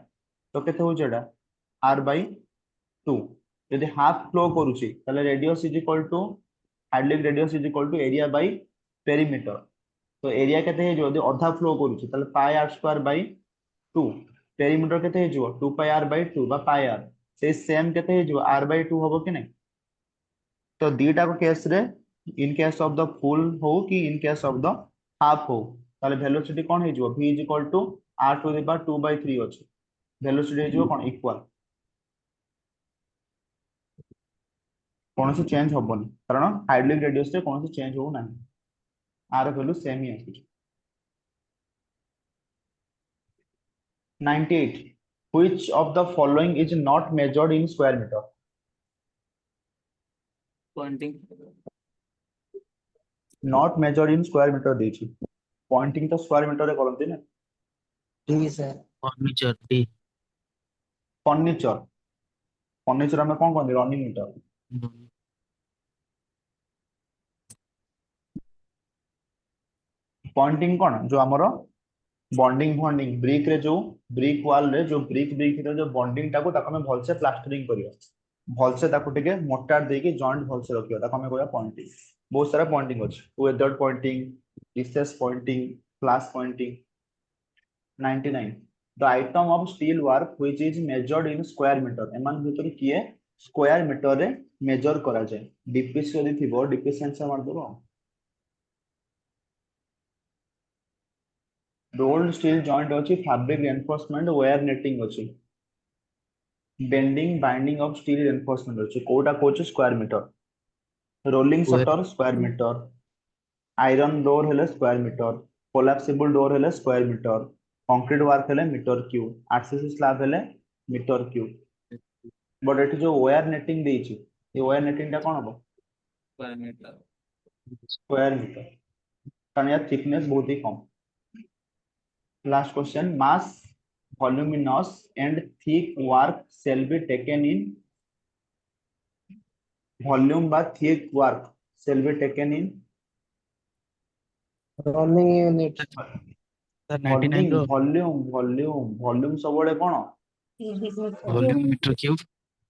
तो केते हो जेडा r बाय 2 यदि हाफ फ्लो करूछि तले radius is equal to hydraulic radius is equal to area by perimeter तो एरिया केते हे जिवो यदि अधा फ्लो करूछि तले pi r square by 2 perimeter केते हे जिवो 2 पाई r बाय 2 बा पाई r से सेम केते हे जिवो r बाय 2 हबो कि नै तो दीटा को केस रे in case of the full हो कि in case of the half हो ताले वेलोसिटी कोन हे जिवो v is equal to r to the power 2 by 3 अछि वेलोसिटी हे जिवो कोन इक्वल कोनसे चेंज हबोनी कारण हाइड्रोलिक रेडियस रे कोनसे चेंज हो नाही r वैल्यू सेम ही आसी 98 which of the following is not measured in square meter Pointing. not measured in square meter देछि Poynting तो square metre रे करंती ना ठीक sir furniture T furniture furniture में कोन कोन रनिंग मीटर पॉइंटिंग कोन जो हमरो बॉन्डिंग ब्रिक रे जो ब्रिक वॉल रे जो ब्रिक रे जो बॉन्डिंग टाको ताको में भलसे प्लास्टरिंग करियो भलसे ताको टिके मोटार देके जॉइंट भलसे रखियो ताको में कोया पॉइंटिंग बहुत सारा पॉइंटिंग अछि weather pointing recess pointing flush pointing 99 the item of steel work which is measured in square meter एमान भीतर किए स्क्वायर मीटर रे मेजर करा जाय डीपीसी यदि थिबो डीपीसी आंसर मार दबो रोल्ड स्टील जॉइंट अछि फैब्रिक रेनफोर्समेंट वायर नेटिंग अछि bending binding of steel reinforcement अछि कोटा कोच square metre rolling shutter square metre iron door हेले स्क्वायर मीटर कोलैप्सिबल डोर हेले स्क्वायर मीटर कंक्रीट वर्क हेले मीटर क्यूब आरसीसी स्लैब हेले metre cube but एठी जो वायर नेटिंग देछि ये वायर नेटिंग टा कोन हबो स्क्वायर मीटर कारण या थिकनेस बहुत ही कम last question mass voluminous and thick work shall be taken in volume by thick work shall be taken in running unit sir 99 रो वॉल्यूम सबले कोन volume metre cube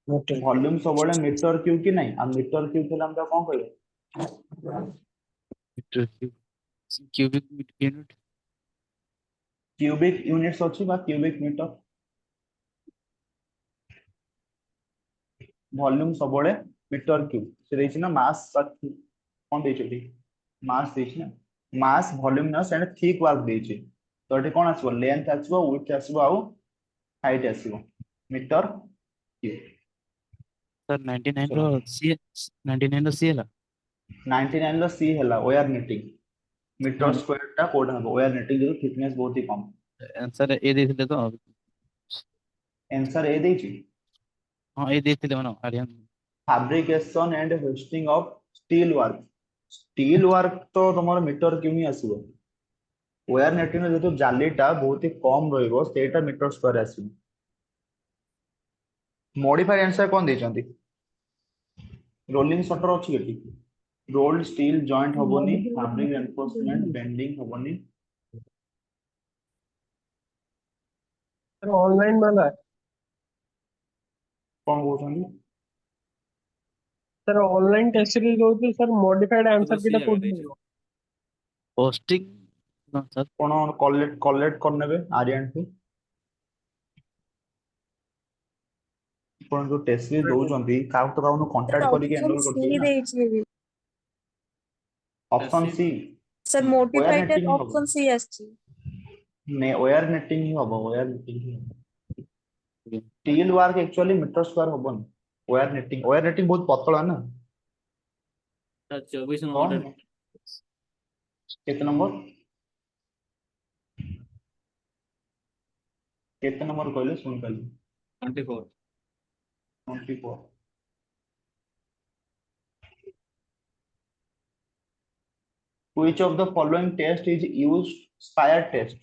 metre volume सबले मीटर क्यूब कि नहीं आ मीटर क्यूब थला हम कोन कहबे metre cube cubic unit cubic units अछि बा क्यूबिक मीटर वॉल्यूम सबले मीटर क्यूब से देछि ना मास कोन देछि मास देछि ना मास वॉल्यूम ना सेने थिक वर्क देछि तो एठी कोन आसीबो लेंथ आसीबो विड्थ आसीबो आउ हाइट आसीबो मीटर क्यूब सर 99 रो सी 99 रो सी हला 99 रो सी हला वायर नेटिंग मीटर स्क्वायर टा कोड हबो वायर नेटिंग जो थिकनेस बहुत ही कम आंसर ए ଦେଇଥିଲେ ତ आंसर ए देछि ହଁ ଏ ଦେଇଥିଲେ ମାନେ Aryan fabrication and hoisting of steel work तो तुमर मीटर क्यों ही आसीबो वायर नेटिंग रे जो जालीटा बहुत ही कम रहइबो सेटा मीटर स्क्वायर आसीबो मॉडिफाइड आंसर कोन देचंती रोलिंग शटर अछि केटी रोल्ड स्टील जॉइंट हबोनी फैब्रिक रेनफोर्समेंट बेंडिंग हबोनी सर ऑनलाइन वाला है कोन कहउछंती सर ऑनलाइन टेस्ट सीरीज होती सर मॉडिफाइड आंसर किटा कोड पोस्टिंग ना सर कोन कलेक्ट करनेबे आर्यन टू कोन जो टेस्ट सीरीज दउचंती काउ तो काउनो कांटेक्ट करिके एनरोल करथिबे ना ଦେଇଛି option C sir wire modified netting हबो ऑप्शन सी आछि ने वायर नेटिंग ही हबो वायर नेटिंग ही steel work actually metre square हबोनी वायर नेटिंग बहुत पतला ना 24 कौन नंबर कितने नंबर कितने नंबर कहले सुन पाली 24 24 which of the following test is used spire test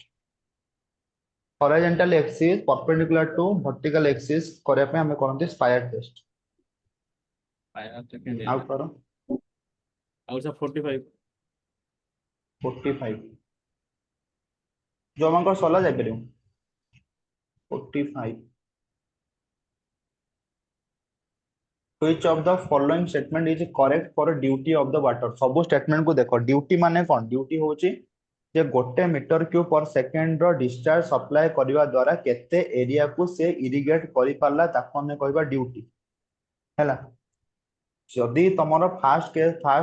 horizontal axis perpendicular to vertical axis करे पे हमें करते spire test आया सेकंड आउ करो और सब 45 45 जो हमको 16 जाय परियो 45 which of the following statement is correct for duty of the water सब स्टेटमेंट को देखो ड्यूटी माने कोन ड्यूटी होची जे गोटे मीटर क्यूब पर सेकंड रो डिस्चार्ज सप्लाई करबा द्वारा केते एरिया को से इरिगेट करि पारला ताको हमें कहबा ड्यूटी हैला जदि तमरो फर्स्ट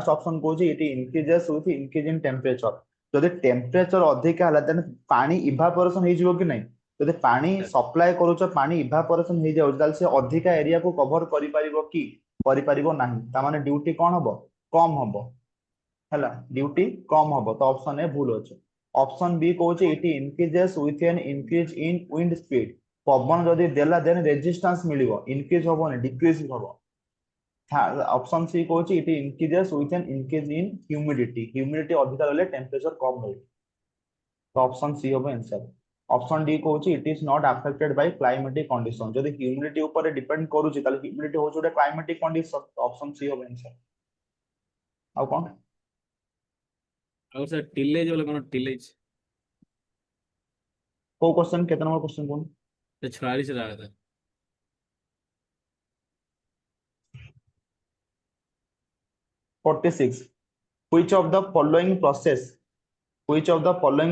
ऑप्शन कहूची it increases with increase in temperature जदि टेम्परेचर अधिक हला देन पानी इवापोरेशन हे जिवो कि नहीं जदि पानी सप्लाई करूछ पानी इवापोरेशन हे जाउ ताल से अधिक एरिया को कवर करि परिबो कि करि परिबो नाही ता माने ड्यूटी कोन हबो कम हबो हैला ड्यूटी कम हबो तो ऑप्शन ए भूल अछि ऑप्शन बी कहूची it increases with an increase in wind speed पवन जदि देला देन रेजिस्टेंस मिलिबो इंक्रीज हबो ने डिक्रीज हबो ऑप्शन सी कहूची it increases with an increase in humidity अधिक रहले टेंपरेचर कम रहै तो ऑप्शन सी होबो आंसर ऑप्शन डी कहूची it is not affected by climatic condition जदि ह्यूमिडिटी ऊपर डिपेंड करूची ताले ह्यूमिडिटी होछ ओटा क्लाइमेटिक कंडीशन ऑप्शन सी होबो आंसर आ कोन और सर टिलेज वाला कोन टिलेज को क्वेश्चन कितना नंबर क्वेश्चन कोन तो 46 रहा था 46 which of the following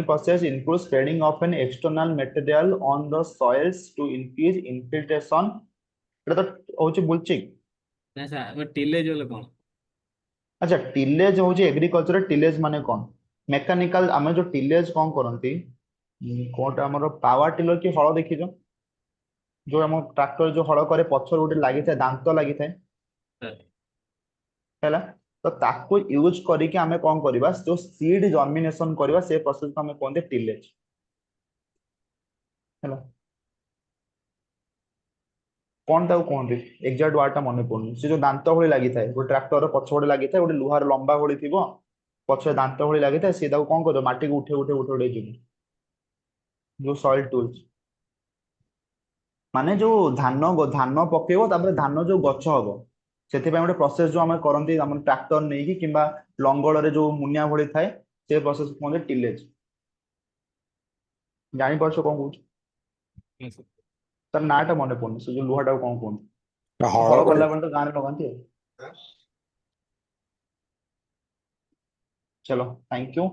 process includes spreading of an external material on the soils to increase infiltration এটা তো হচ্ছে বুলচিং ना सर वो टिलेज वाला कोन अच्छा टिलेज होची एग्रीकल्चर टिलेज माने कोन मेकानिकल आमे जो टिलेज कोन करंती कोटा हमर पावर टिलर की हळ देखिजो जो हम ट्रैक्टर जो हळ करे पछर उठे लागि थाए दांत लागि थाए सर हैला तो ताको यूज करिके आमे कोन करबा जो सीड जर्मिनेशन करबा से प्रोसेस को हमें कोनते टिलेज हैला कोन ताऊ कोनते एग्जैक्ट वर्ड ता मने पड़नी से जो दांत होली लागि थाए वो ट्रैक्टर रो पछोडे लागि थाए ओडे लुहार लंबा होली थिबो पछे दांत होली लागि थाए से ताऊ कोन करदो माटी को उठे जिवो जो सॉइल टूल्स माने जो धान पकेबो तापर धान जो गछ हबो सेति पे गोटे प्रोसेस जो हम करंती हम ट्रैक्टर नै कि किबा लंगळ रे जो मुनिया भଳି थाए से प्रोसेस कोन टिलेज जानि परछो कोन कहू तर नाटा मने पड़नी से जो लुहाटा कोन कोन हळ करला बन तो गाने लगांती चलो थैंक यू।